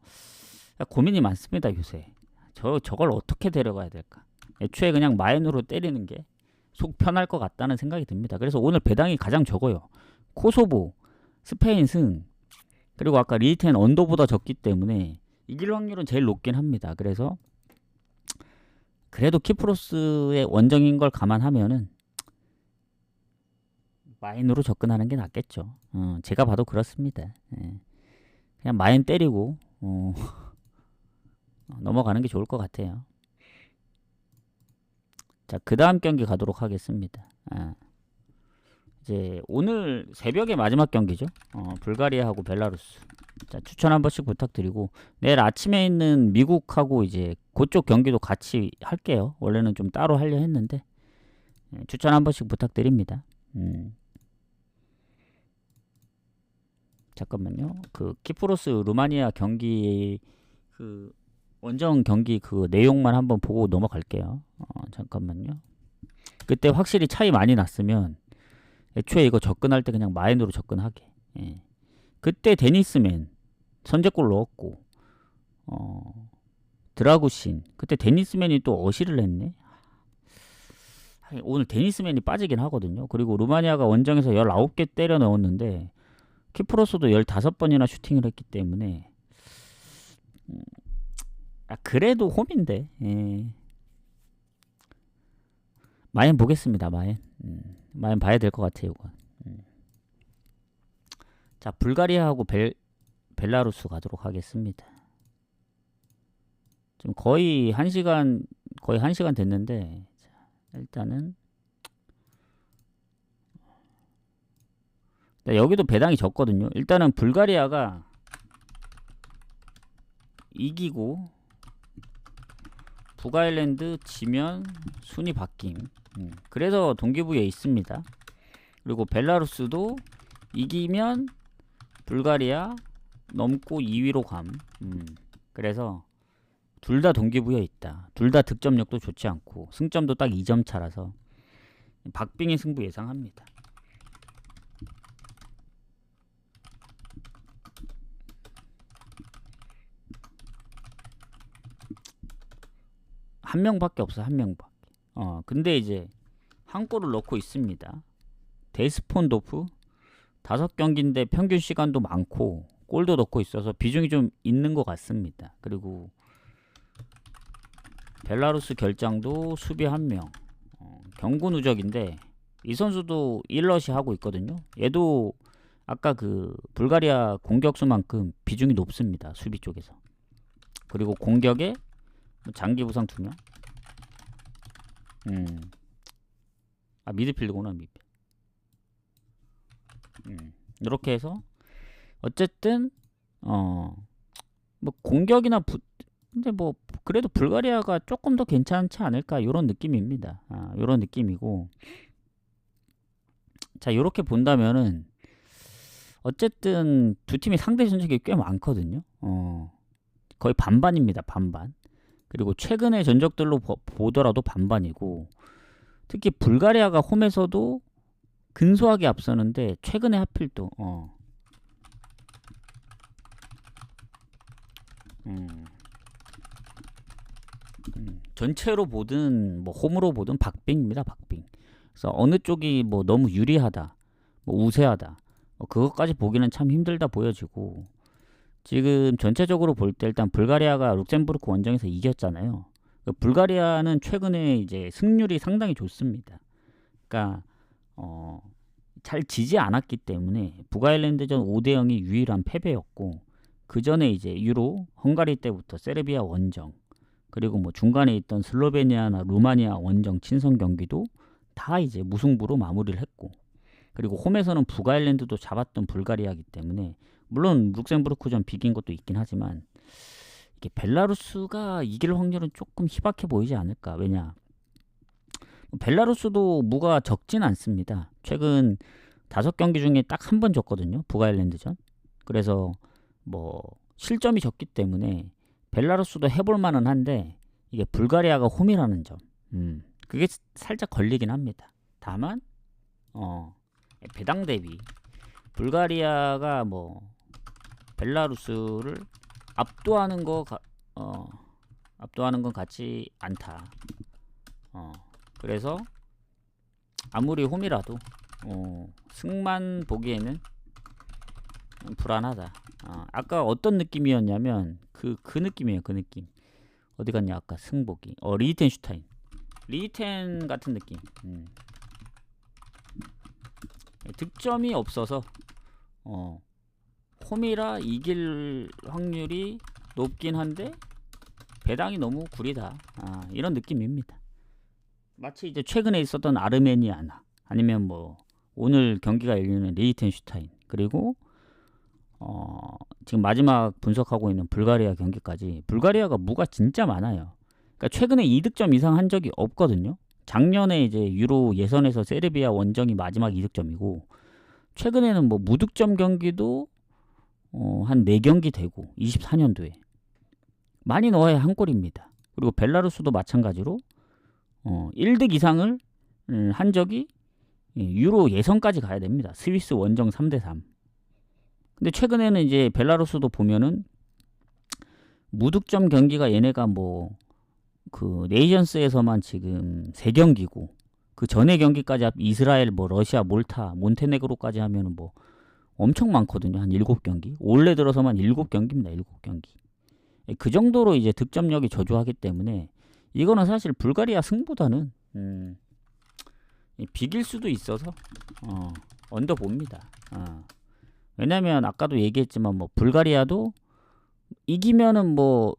고민이 많습니다. 요새 저걸 어떻게 데려가야 될까. 애초에 그냥 마인으로 때리는 게 속 편할 것 같다는 생각이 듭니다. 그래서 오늘 배당이 가장 적어요. 코소보, 스페인 승, 그리고 아까 리텐 언더보다 적기 때문에 이길 확률은 제일 높긴 합니다. 그래서 그래도 키프로스의 원정인 걸 감안하면은 마인으로 접근하는 게 낫겠죠. 제가 봐도 그렇습니다. 그냥 마인 때리고 넘어가는 게 좋을 것 같아요. 자, 그 다음 경기 가도록 하겠습니다. 이제 오늘 새벽에 마지막 경기죠. 불가리아하고 벨라루스. 자, 추천 한 번씩 부탁드리고 내일 아침에 있는 미국하고 이제 그쪽 경기도 같이 할게요. 원래는 좀 따로 하려 했는데 추천 한 번씩 부탁드립니다. 잠깐만요. 그 키프로스 루마니아 경기 그 원정 경기 그 내용만 한번 보고 넘어갈게요. 잠깐만요. 그때 확실히 차이 많이 났으면 애초에 이거 접근할 때 그냥 마인으로 접근하게. 그때 데니스맨 선제골 넣었고 드라구신 그때 데니스맨이 또 어시를 했네. 오늘 데니스맨이 빠지긴 하거든요. 그리고 루마니아가 원정에서 19개 때려 넣었는데 키프로스도 15번이나 슈팅을 했기 때문에 그래도 홈인데 마인 보겠습니다. 마인 봐야 될 것 같아요. 이건. 자, 불가리아하고 벨라루스 가도록 하겠습니다. 지금 거의 1시간 됐는데 자, 일단은 여기도 배당이 적거든요. 일단은 불가리아가 이기고 북아일랜드 지면 순위 바뀜. 그래서 동기부여에 있습니다. 그리고 벨라루스도 이기면 불가리아 넘고 2위로 감. 그래서 둘 다 동기부여에 있다. 둘 다 득점력도 좋지 않고 승점도 딱 2점 차라서 박빙의 승부 예상합니다. 한 명밖에 없어, 한 명밖에. 근데 이제 한 골을 넣고 있습니다. 데스폰도프 5경기인데 평균 시간도 많고 골도 넣고 있어서 비중이 좀 있는 것 같습니다. 그리고 벨라루스 결장도 수비 한 명. 경고 누적인데 이 선수도 일러시 하고 있거든요. 얘도 아까 그 불가리아 공격수만큼 비중이 높습니다. 수비 쪽에서. 그리고 공격에 장기 부상 2명. 미드필드구나, 미드필드. 이렇게 해서 어쨌든 뭐 공격이나 근데 뭐 그래도 불가리아가 조금 더 괜찮지 않을까 이런 느낌입니다. 이런 느낌이고, 자 이렇게 본다면은 어쨌든 두 팀이 상대 전적이 꽤 많거든요. 거의 반반입니다. 반반. 그리고 최근의 전적들로 보더라도 반반이고, 특히 불가리아가 홈에서도 근소하게 앞서는데 최근에 하필 또 전체로 보든 뭐 홈으로 보든 박빙입니다. 박빙. 그래서 어느 쪽이 뭐 너무 유리하다, 뭐 우세하다, 그것까지 보기는 참 힘들다 보여지고, 지금 전체적으로 볼 때 일단 불가리아가 룩셈부르크 원정에서 이겼잖아요. 불가리아는 최근에 이제 승률이 상당히 좋습니다. 그러니까 잘 지지 않았기 때문에 북아일랜드전 5대0이 유일한 패배였고, 그 전에 이제 유로 헝가리 때부터 세르비아 원정, 그리고 뭐 중간에 있던 슬로베니아나 루마니아 원정 친선 경기도 다 이제 무승부로 마무리를 했고, 그리고 홈에서는 북아일랜드도 잡았던 불가리아이기 때문에, 물론 룩셈부르크전 비긴 것도 있긴 하지만 이게 벨라루스가 이길 확률은 조금 희박해 보이지 않을까. 왜냐, 벨라루스도 무가 적진 않습니다. 최근 5경기 중에 딱 한 번 졌거든요, 북아일랜드전. 그래서 뭐 실점이 적기 때문에 벨라루스도 해볼 만은 한데, 이게 불가리아가 홈이라는 점, 그게 살짝 걸리긴 합니다. 다만 배당 대비 불가리아가 뭐 벨라루스를 압도하는 건 같지 않다. 그래서 아무리 홈이라도 승만 보기에는 불안하다. 아까 어떤 느낌이었냐면 그 느낌이에요. 그 느낌. 어디 갔냐 아까 승복이. 리히텐슈타인. 리히텐 같은 느낌. 득점이 없어서 홈이라 이길 확률이 높긴 한데 배당이 너무 구리다. 이런 느낌입니다. 마치 이제 최근에 있었던 아르메니아나, 아니면 뭐 오늘 경기가 열리는 리히텐슈타인, 그리고 지금 마지막 분석하고 있는 불가리아 경기까지, 불가리아가 무가 진짜 많아요. 그러니까 최근에 2득점 이상 한 적이 없거든요. 작년에 이제 유로 예선에서 세르비아 원정이 마지막 2득점이고, 최근에는 뭐 무득점 경기도 한 4경기 되고, 24년도에 많이 넣어야 한 골입니다. 그리고 벨라루스도 마찬가지로 1득 이상을 한 적이 유로 예선까지 가야 됩니다. 스위스 원정 3대3. 근데 최근에는 이제 벨라루스도 보면은 무득점 경기가 얘네가 뭐 그 네이션스에서만 지금 3경기고, 그 전에 경기까지 이스라엘, 뭐 러시아, 몰타, 몬테네그로까지 하면은 뭐 엄청 많거든요. 한 7경기. 올해 들어서만 7경기입니다. 7경기. 그 정도로 이제 득점력이 저조하기 때문에 이거는 사실 불가리아 승보다는 비길 수도 있어서 언더 봅니다. 왜냐면 아까도 얘기했지만 뭐 불가리아도 이기면은 뭐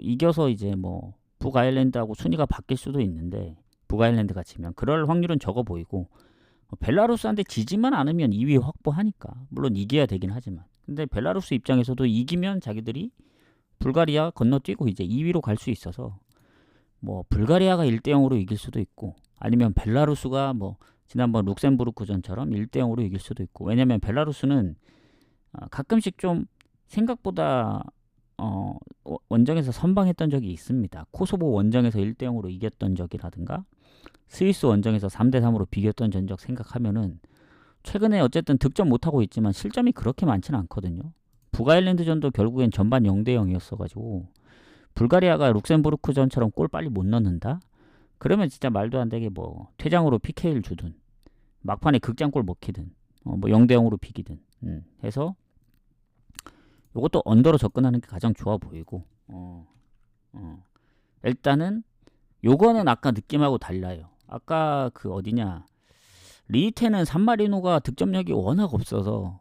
이겨서 이제 뭐 북아일랜드하고 순위가 바뀔 수도 있는데, 북아일랜드가 지면 그럴 확률은 적어 보이고, 벨라루스한테 지지만 않으면 2위 확보하니까 물론 이겨야 되긴 하지만, 근데 벨라루스 입장에서도 이기면 자기들이 불가리아 건너뛰고 이제 2위로 갈 수 있어서, 뭐 불가리아가 1대0으로 이길 수도 있고, 아니면 벨라루스가 뭐 지난번 룩셈부르크전처럼 1대0으로 이길 수도 있고. 왜냐면 벨라루스는 가끔씩 좀 생각보다 원정에서 선방했던 적이 있습니다. 코소보 원정에서 1대0으로 이겼던 적이라든가, 스위스 원정에서 3대3으로 비겼던 전적 생각하면은 최근에 어쨌든 득점 못하고 있지만 실점이 그렇게 많지는 않거든요. 북아일랜드전도 결국엔 전반 0대0이었어가지고 불가리아가 룩셈부르크전처럼 골 빨리 못 넣는다? 그러면 진짜 말도 안 되게 뭐 퇴장으로 PK를 주든 막판에 극장골 먹히든 뭐 0대 0으로 비기든 해서 이것도 언더로 접근하는 게 가장 좋아 보이고 일단은 요거는 아까 느낌하고 달라요. 아까 그 어디냐 리테는 산마리노가 득점력이 워낙 없어서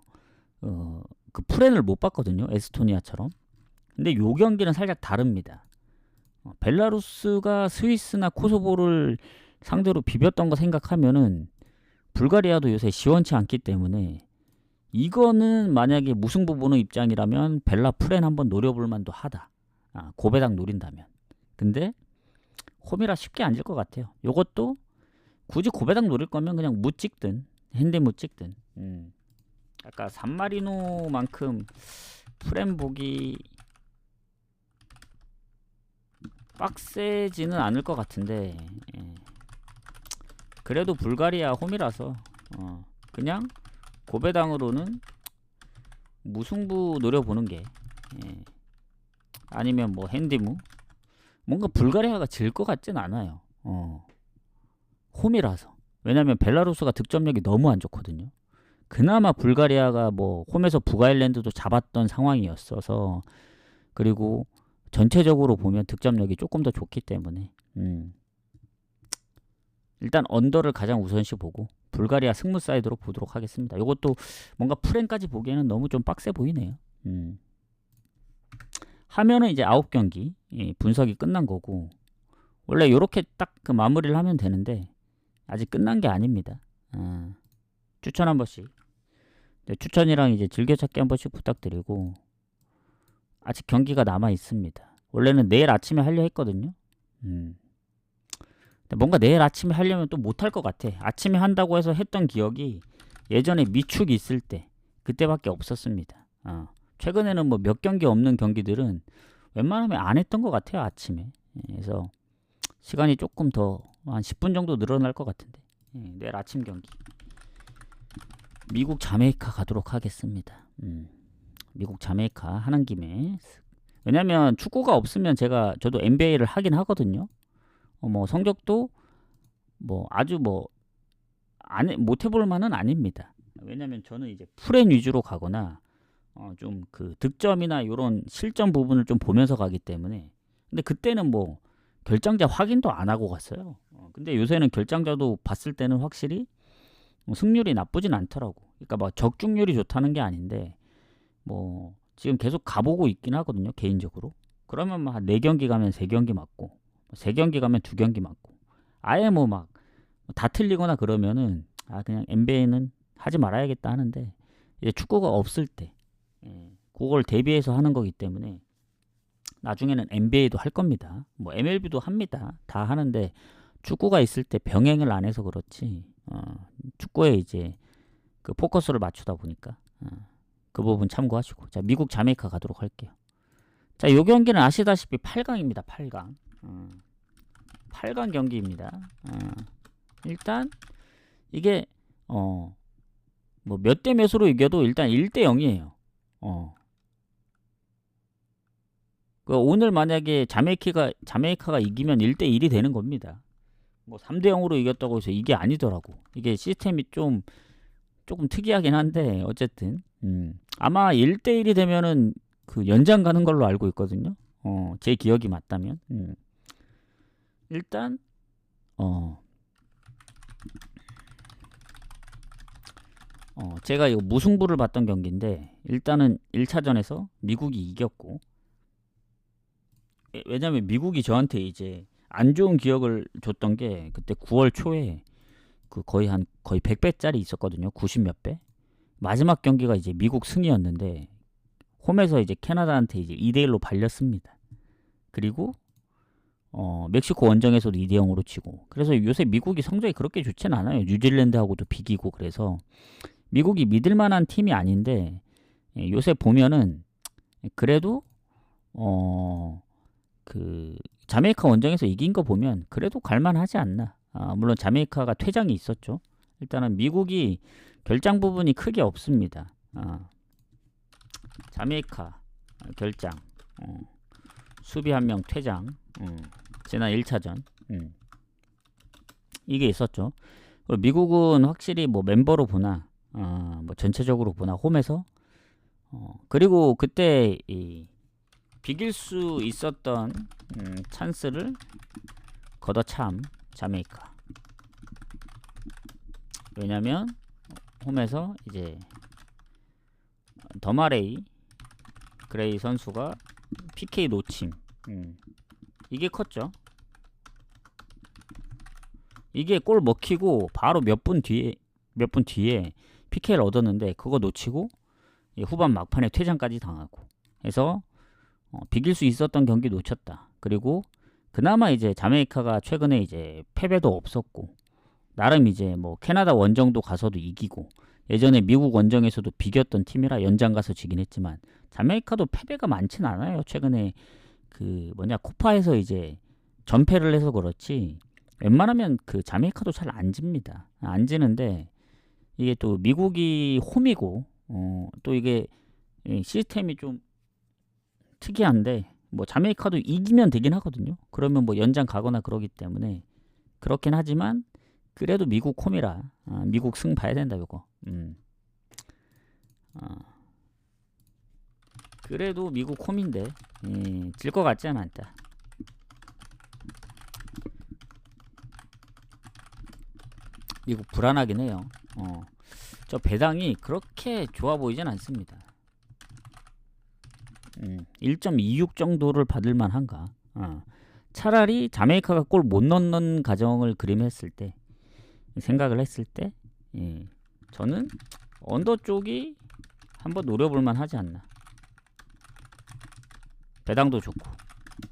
그 프렌을 못 봤거든요. 에스토니아처럼. 근데 요 경기는 살짝 다릅니다. 벨라루스가 스위스나 코소보를 상대로 비볐던 거 생각하면은 불가리아도 요새 시원치 않기 때문에 이거는 만약에 무승부 보는 입장이라면 벨라 프렌 한번 노려볼 만도 하다. 고배당 노린다면. 근데 홈이라 쉽게 앉을 것 같아요. 요것도 굳이 고배당 노릴 거면 그냥 무 찍든 핸드 무 찍든 아까 산마리노만큼 프렌 보기 빡세지는 않을 것 같은데 그래도 불가리아 홈이라서 그냥 고배당으로는 무승부 노려보는 게 아니면 뭐 핸디무 뭔가 불가리아가 질 것 같진 않아요. 홈이라서. 왜냐면 벨라루스가 득점력이 너무 안 좋거든요. 그나마 불가리아가 뭐 홈에서 북아일랜드도 잡았던 상황이었어서 그리고 전체적으로 보면 득점력이 조금 더 좋기 때문에 일단 언더를 가장 우선시 보고 불가리아 승무 사이드로 보도록 하겠습니다. 이것도 뭔가 프렌까지 보기에는 너무 좀 빡세 보이네요. 하면은 이제 9경기 분석이 끝난 거고 원래 이렇게 딱 그 마무리를 하면 되는데 아직 끝난 게 아닙니다. 추천 한 번씩 추천이랑 이제 즐겨찾기 한 번씩 부탁드리고 아직 경기가 남아 있습니다. 원래는 내일 아침에 하려 했거든요. 근데 뭔가 내일 아침에 하려면 또 못할 것 같아. 아침에 한다고 해서 했던 기억이 예전에 미축 있을 때 그때밖에 없었습니다. 최근에는 뭐 몇 경기 없는 경기들은 웬만하면 안 했던 것 같아요. 아침에. 그래서 시간이 조금 더 한 10분 정도 늘어날 것 같은데 내일 아침 경기 미국 자메이카 가도록 하겠습니다. 미국 자메이카 하는 김에 왜냐면 축구가 없으면 저도 NBA를 하긴 하거든요. 뭐 성적도 뭐 아주 뭐 못 해볼 만은 아닙니다. 왜냐면 저는 이제 프렌 위주로 가거나 좀 그 득점이나 이런 실점 부분을 좀 보면서 가기 때문에 근데 그때는 뭐 결장자 확인도 안 하고 갔어요. 근데 요새는 결장자도 봤을 때는 확실히 승률이 나쁘진 않더라고. 그러니까 막 적중률이 좋다는 게 아닌데 뭐 지금 계속 가보고 있긴 하거든요. 개인적으로. 그러면 막 4경기 가면 3경기 맞고 3경기 가면 2경기 맞고 아예 뭐 막 다 틀리거나 그러면은 그냥 NBA는 하지 말아야겠다 하는데 이제 축구가 없을 때 그걸 대비해서 하는 거기 때문에 나중에는 NBA도 할 겁니다. 뭐 MLB도 합니다. 다 하는데 축구가 있을 때 병행을 안 해서 그렇지 축구에 이제 그 포커스를 맞추다 보니까 그 부분 참고하시고 자 미국 자메이카 가도록 할게요. 자 요 경기는 아시다시피 8강입니다. 8강 8강 경기입니다. 일단 이게 뭐 몇 대 몇으로 이겨도 일단 1대 0이에요. 오늘 만약에 자메이카가 이기면 1대 1이 되는 겁니다. 뭐 3대 0으로 이겼다고 해서 이게 아니더라고. 이게 시스템이 조금 특이하긴 한데 어쨌든 아마 1대 1이 되면은 그 연장 가는 걸로 알고 있거든요. 제 기억이 맞다면. 일단 제가 이거 무승부를 봤던 경기인데 일단은 1차전에서 미국이 이겼고 왜냐면 미국이 저한테 이제 안 좋은 기억을 줬던 게 그때 9월 초에 그 거의 100배짜리 있었거든요. 90몇 배. 마지막 경기가 이제 미국 승이었는데 홈에서 이제 캐나다한테 이제 2대 1로 발렸습니다. 그리고 멕시코 원정에서도 2대 0으로 치고 그래서 요새 미국이 성적이 그렇게 좋진 않아요. 뉴질랜드하고도 비기고 그래서 미국이 믿을 만한 팀이 아닌데 요새 보면은 그래도 그 자메이카 원정에서 이긴 거 보면 그래도 갈만하지 않나. 물론 자메이카가 퇴장이 있었죠. 일단은 미국이 결장 부분이 크게 없습니다. 자메이카 결장 수비 한 명 퇴장. 지난 1차전. 이게 있었죠. 그리고 미국은 확실히 뭐 멤버로 보나 뭐 전체적으로 보나 홈에서 그리고 그때 이 비길 수 있었던 찬스를 걷어참 자메이카. 왜냐면 홈에서 이제 더마레이 그레이 선수가 PK 놓침. 이게 컸죠. 이게 골 먹히고 바로 몇 분 뒤에 PK를 얻었는데 그거 놓치고 후반 막판에 퇴장까지 당하고 해서 비길 수 있었던 경기 놓쳤다. 그리고 그나마 이제 자메이카가 최근에 이제 패배도 없었고 나름 이제 뭐 캐나다 원정도 가서도 이기고 예전에 미국 원정에서도 비겼던 팀이라 연장 가서 지긴 했지만 자메이카도 패배가 많진 않아요. 최근에 그 코파에서 이제 전패를 해서 그렇지 웬만하면 그 자메이카도 잘 안 집니다. 안 지는데 이게 또 미국이 홈이고 또 이게 시스템이 좀 특이한데 뭐 자메이카도 이기면 되긴 하거든요. 그러면 뭐 연장 가거나 그러기 때문에 그렇긴 하지만 그래도 미국 홈이라 미국 승 봐야 된다 이거. 그래도 미국 홈인데 질 것 같지는 않다. 미국 불안하긴 해요. 저 배당이 그렇게 좋아 보이진 않습니다. 1.26 정도를 받을만 한가. 차라리 자메이카가 골 못 넣는 가정을 그림했을 때 생각을 했을 때 저는 언더 쪽이 한번 노려볼만 하지 않나. 배당도 좋고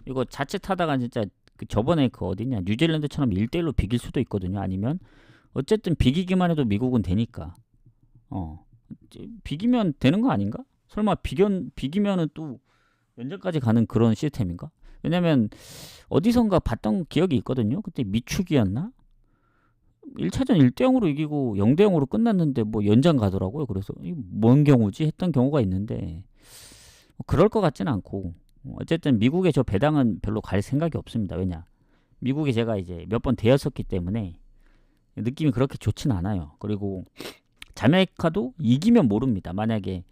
이거 자칫하다가 진짜 저번에 그 어디냐 뉴질랜드처럼 1대1로 비길 수도 있거든요. 아니면 어쨌든 비기기만 해도 미국은 되니까 비기면 되는 거 아닌가? 설마 비기면은 또 연장까지 가는 그런 시스템인가? 왜냐면 어디선가 봤던 기억이 있거든요. 그때 미축이었나? 1차전 1대0으로 이기고 0대0으로 끝났는데 뭐 연장 가더라고요. 그래서 뭔 경우지? 했던 경우가 있는데 그럴 것 같지는 않고 어쨌든 미국의 저 배당은 별로 갈 생각이 없습니다. 왜냐? 미국에 제가 이제 몇 번 되었었기 때문에 느낌이 그렇게 좋진 않아요. 그리고 자메이카도 이기면 모릅니다. 만약에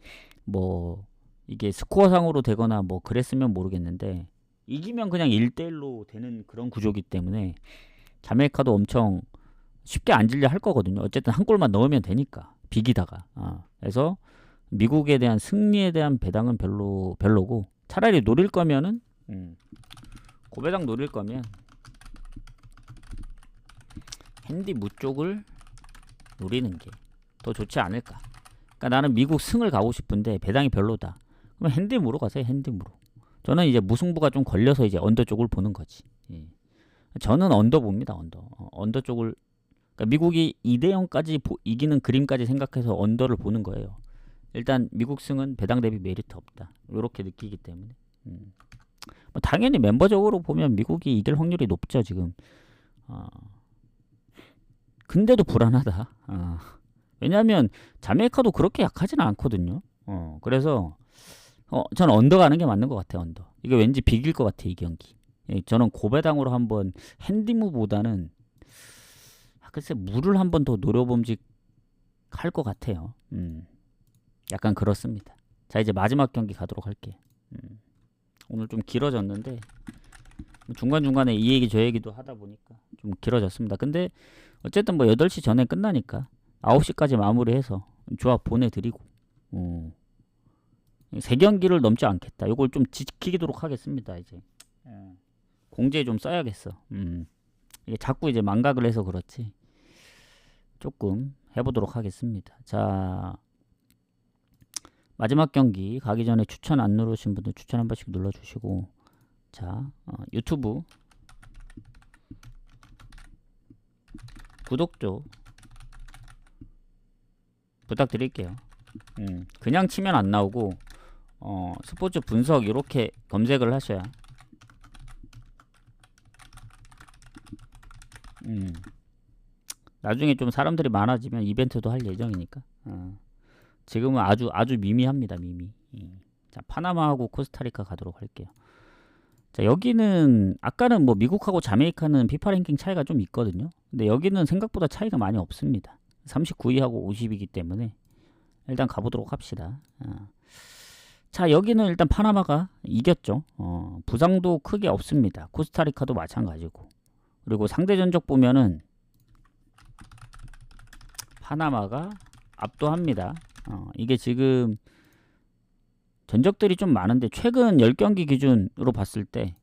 뭐 이게 스코어상으로 되거나 뭐 그랬으면 모르겠는데 이기면 그냥 1대1로 되는 그런 구조기 때문에 자메이카도 엄청 쉽게 안 질려 할 거거든요. 어쨌든 한 골만 넣으면 되니까 비기다가 그래서 미국에 대한 승리에 대한 배당은 별로고 차라리 노릴 거면은 고배당 노릴 거면 핸디무 쪽을 노리는 게 더 좋지 않을까. 그러니까 나는 미국 승을 가고 싶은데 배당이 별로다. 그럼 핸디무로 가세요. 핸디무로. 저는 이제 무승부가 좀 걸려서 이제 언더 쪽을 보는 거지. 저는 언더 봅니다. 언더 쪽을 그러니까 미국이 2대0까지 이기는 그림까지 생각해서 언더를 보는 거예요. 일단 미국 승은 배당 대비 메리트 없다. 이렇게 느끼기 때문에 뭐 당연히 멤버적으로 보면 미국이 이길 확률이 높죠 지금. 근데도 불안하다. 왜냐하면 자메이카도 그렇게 약하지는 않거든요. 그래서 저는 언더 가는 게 맞는 것 같아요. 언더. 이게 왠지 비길 것 같아 이 경기. 저는 고배당으로 한번 핸디무보다는 글쎄 무를 한번 더 노려봄직 할 것 같아요. 약간 그렇습니다. 자 이제 마지막 경기 가도록 할게요. 오늘 좀 길어졌는데 중간중간에 이 얘기 저 얘기도 하다 보니까 좀 길어졌습니다. 근데 어쨌든 뭐 8시 전에 끝나니까 9시까지 마무리해서 조합 보내드리고 3경기를 넘지 않겠다. 이걸 좀 지키도록 하겠습니다. 이제 공지에 좀 써야겠어. 이게 자꾸 이제 망각을 해서 그렇지 조금 해보도록 하겠습니다. 자 마지막 경기 가기 전에 추천 안 누르신 분들 추천 한 번씩 눌러주시고 자 유튜브 구독 좀 부탁드릴게요. 그냥 치면 안 나오고 스포츠 분석 이렇게 검색을 하셔야 나중에 좀 사람들이 많아지면 이벤트도 할 예정이니까 지금은 아주 미미합니다. 미미. 자 파나마하고 코스타리카 가도록 할게요. 자, 여기는 아까는 뭐 미국하고 자메이카는 피파 랭킹 차이가 좀 있거든요. 근데 여기는 생각보다 차이가 많이 없습니다. 39위하고 50이기 때문에 일단 가보도록 합시다. 자, 여기는 일단 파나마가 이겼죠. 부상도 크게 없습니다. 코스타리카도 마찬가지고. 그리고 상대 전적 보면은 파나마가 압도합니다. 이게 지금 전적들이 좀 많은데 최근 10경기 기준으로 봤을 때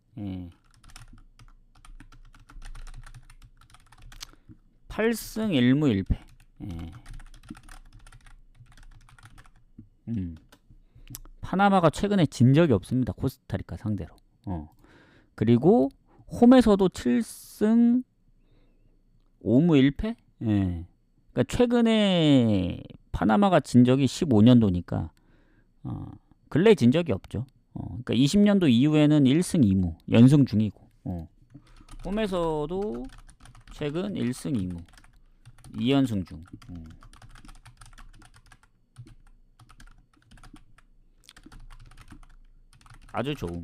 8승 1무 1패. 파나마가 최근에 진 적이 없습니다. 코스타리카 상대로. 그리고 홈에서도 7승 5무 1패? 그러니까 최근에 파나마가 진 적이 15년도니까 근래 진 적이 없죠. 그러니까 20년도 이후에는 1승 2무 연승 중이고 홈에서도 최근 1승 2무 2연승 중. 아주 좋음.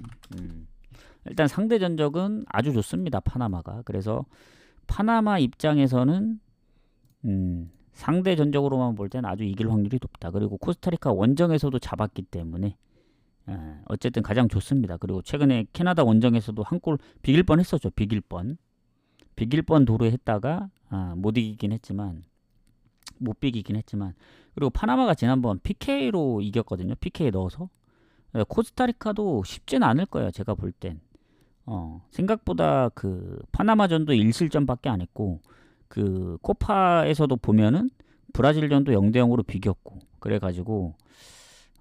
일단 상대 전적은 아주 좋습니다. 파나마가. 그래서 파나마 입장에서는 상대 전적으로만 볼 때는 아주 이길 확률이 높다. 그리고 코스타리카 원정에서도 잡았기 때문에 어쨌든 가장 좋습니다. 그리고 최근에 캐나다 원정에서도 한 골 비길 뻔 했었죠. 비길 뻔 도루에 했다가 못 이기긴 했지만 못 비기긴 했지만 그리고 파나마가 지난번 PK로 이겼거든요. PK 넣어서. 코스타리카도 쉽진 않을 거예요. 제가 볼 땐. 생각보다 그 파나마전도 1실점밖에 안 했고 그 코파에서도 보면은 브라질전도 0대0으로 비겼고 그래가지고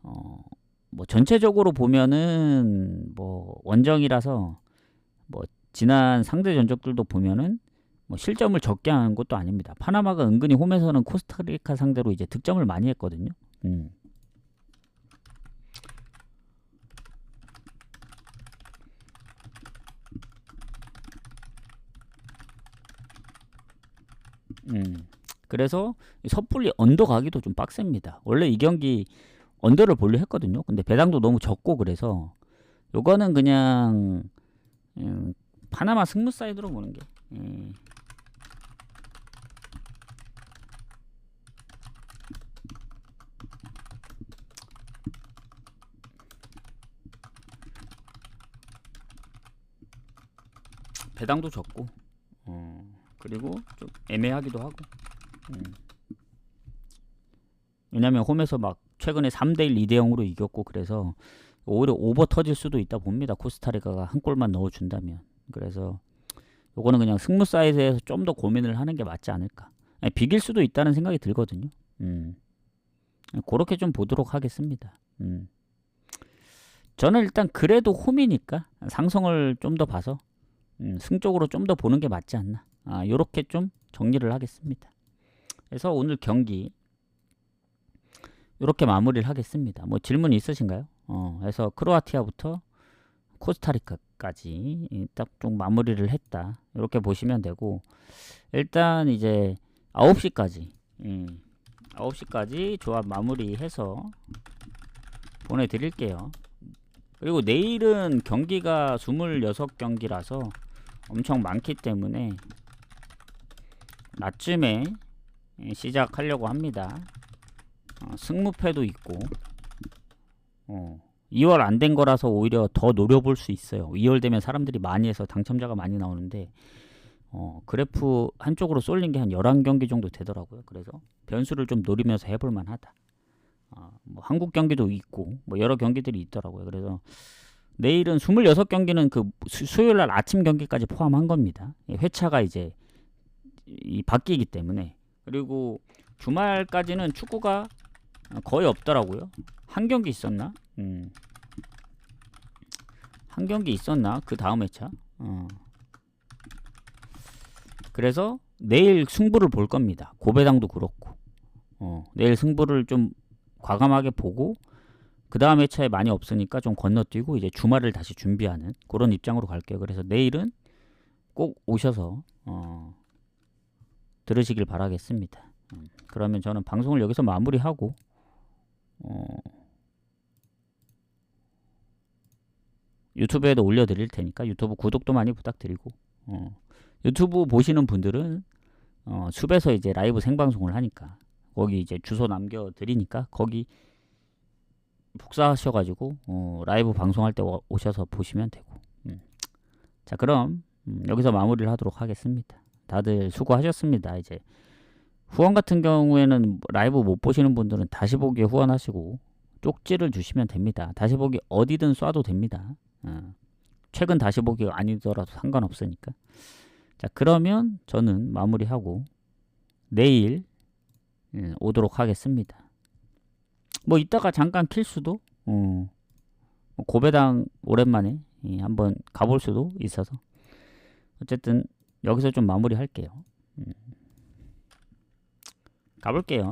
뭐 전체적으로 보면은 뭐 원정이라서 뭐 지난 상대 전적들도 보면은 뭐 실점을 적게 하는 것도 아닙니다. 파나마가 은근히 홈에서는 코스타리카 상대로 이제 득점을 많이 했거든요. 그래서 섣불리 언더 가기도 좀 빡셉니다. 원래 이 경기 언더를 보려 했거든요. 근데 배당도 너무 적고 그래서 요거는 그냥 파나마 승무 사이드로 보는 게 배당도 적고 그리고 좀 애매하기도 하고 왜냐면 홈에서 막 최근에 3대1 2대0으로 이겼고 그래서 오히려 오버 터질 수도 있다 봅니다. 코스타리카가 한 골만 넣어준다면. 그래서 요거는 그냥 승무 사이드에서 좀 더 고민을 하는 게 맞지 않을까. 비길 수도 있다는 생각이 들거든요. 그렇게 좀 보도록 하겠습니다. 저는 일단 그래도 홈이니까 상성을 좀 더 봐서 승 쪽으로 좀 더 보는 게 맞지 않나. 요렇게 좀 정리를 하겠습니다. 그래서 오늘 경기 요렇게 마무리를 하겠습니다. 뭐 질문 있으신가요? 그래서 크로아티아부터 코스타리카까지 딱 좀 마무리를 했다. 이렇게 보시면 되고 일단 이제 9시까지 9시까지 조합 마무리해서 보내드릴게요. 그리고 내일은 경기가 26경기라서 엄청 많기 때문에 낮쯤에 시작하려고 합니다. 승무패도 있고 2월 안 된 거라서 오히려 더 노려볼 수 있어요. 2월 되면 사람들이 많이 해서 당첨자가 많이 나오는데 그래프 한쪽으로 쏠린 게 한 11경기 정도 되더라고요. 그래서 변수를 좀 노리면서 해볼 만하다. 뭐 한국 경기도 있고 뭐 여러 경기들이 있더라고요. 그래서 내일은 26경기는 그 수요일 날 아침 경기까지 포함한 겁니다. 회차가 이제 바뀌기 때문에. 그리고 주말까지는 축구가 거의 없더라고요. 한 경기 있었나? 한 경기 있었나? 그 다음 회차. 그래서 내일 승부를 볼 겁니다. 고배당도 그렇고. 내일 승부를 좀 과감하게 보고 그 다음 회차에 많이 없으니까 좀 건너뛰고 이제 주말을 다시 준비하는 그런 입장으로 갈게요. 그래서 내일은 꼭 오셔서 들으시길 바라겠습니다. 그러면 저는 방송을 여기서 마무리하고 유튜브에도 올려드릴 테니까 유튜브 구독도 많이 부탁드리고 유튜브 보시는 분들은 숲에서 이제 라이브 생방송을 하니까 거기 이제 주소 남겨드리니까 거기 복사하셔가지고 라이브 방송할 때 오셔서 보시면 되고 자 그럼 여기서 마무리를 하도록 하겠습니다. 다들 수고하셨습니다. 이제 후원 같은 경우에는 라이브 못 보시는 분들은 다시 보기에 후원하시고 쪽지를 주시면 됩니다. 다시 보기 어디든 쏴도 됩니다. 최근 다시 보기가 아니더라도 상관없으니까. 자 그러면 저는 마무리하고 내일 오도록 하겠습니다. 뭐 이따가 잠깐 킬 수도 고배당 오랜만에 한번 가볼 수도 있어서 어쨌든 여기서 좀 마무리 할게요. 가볼게요.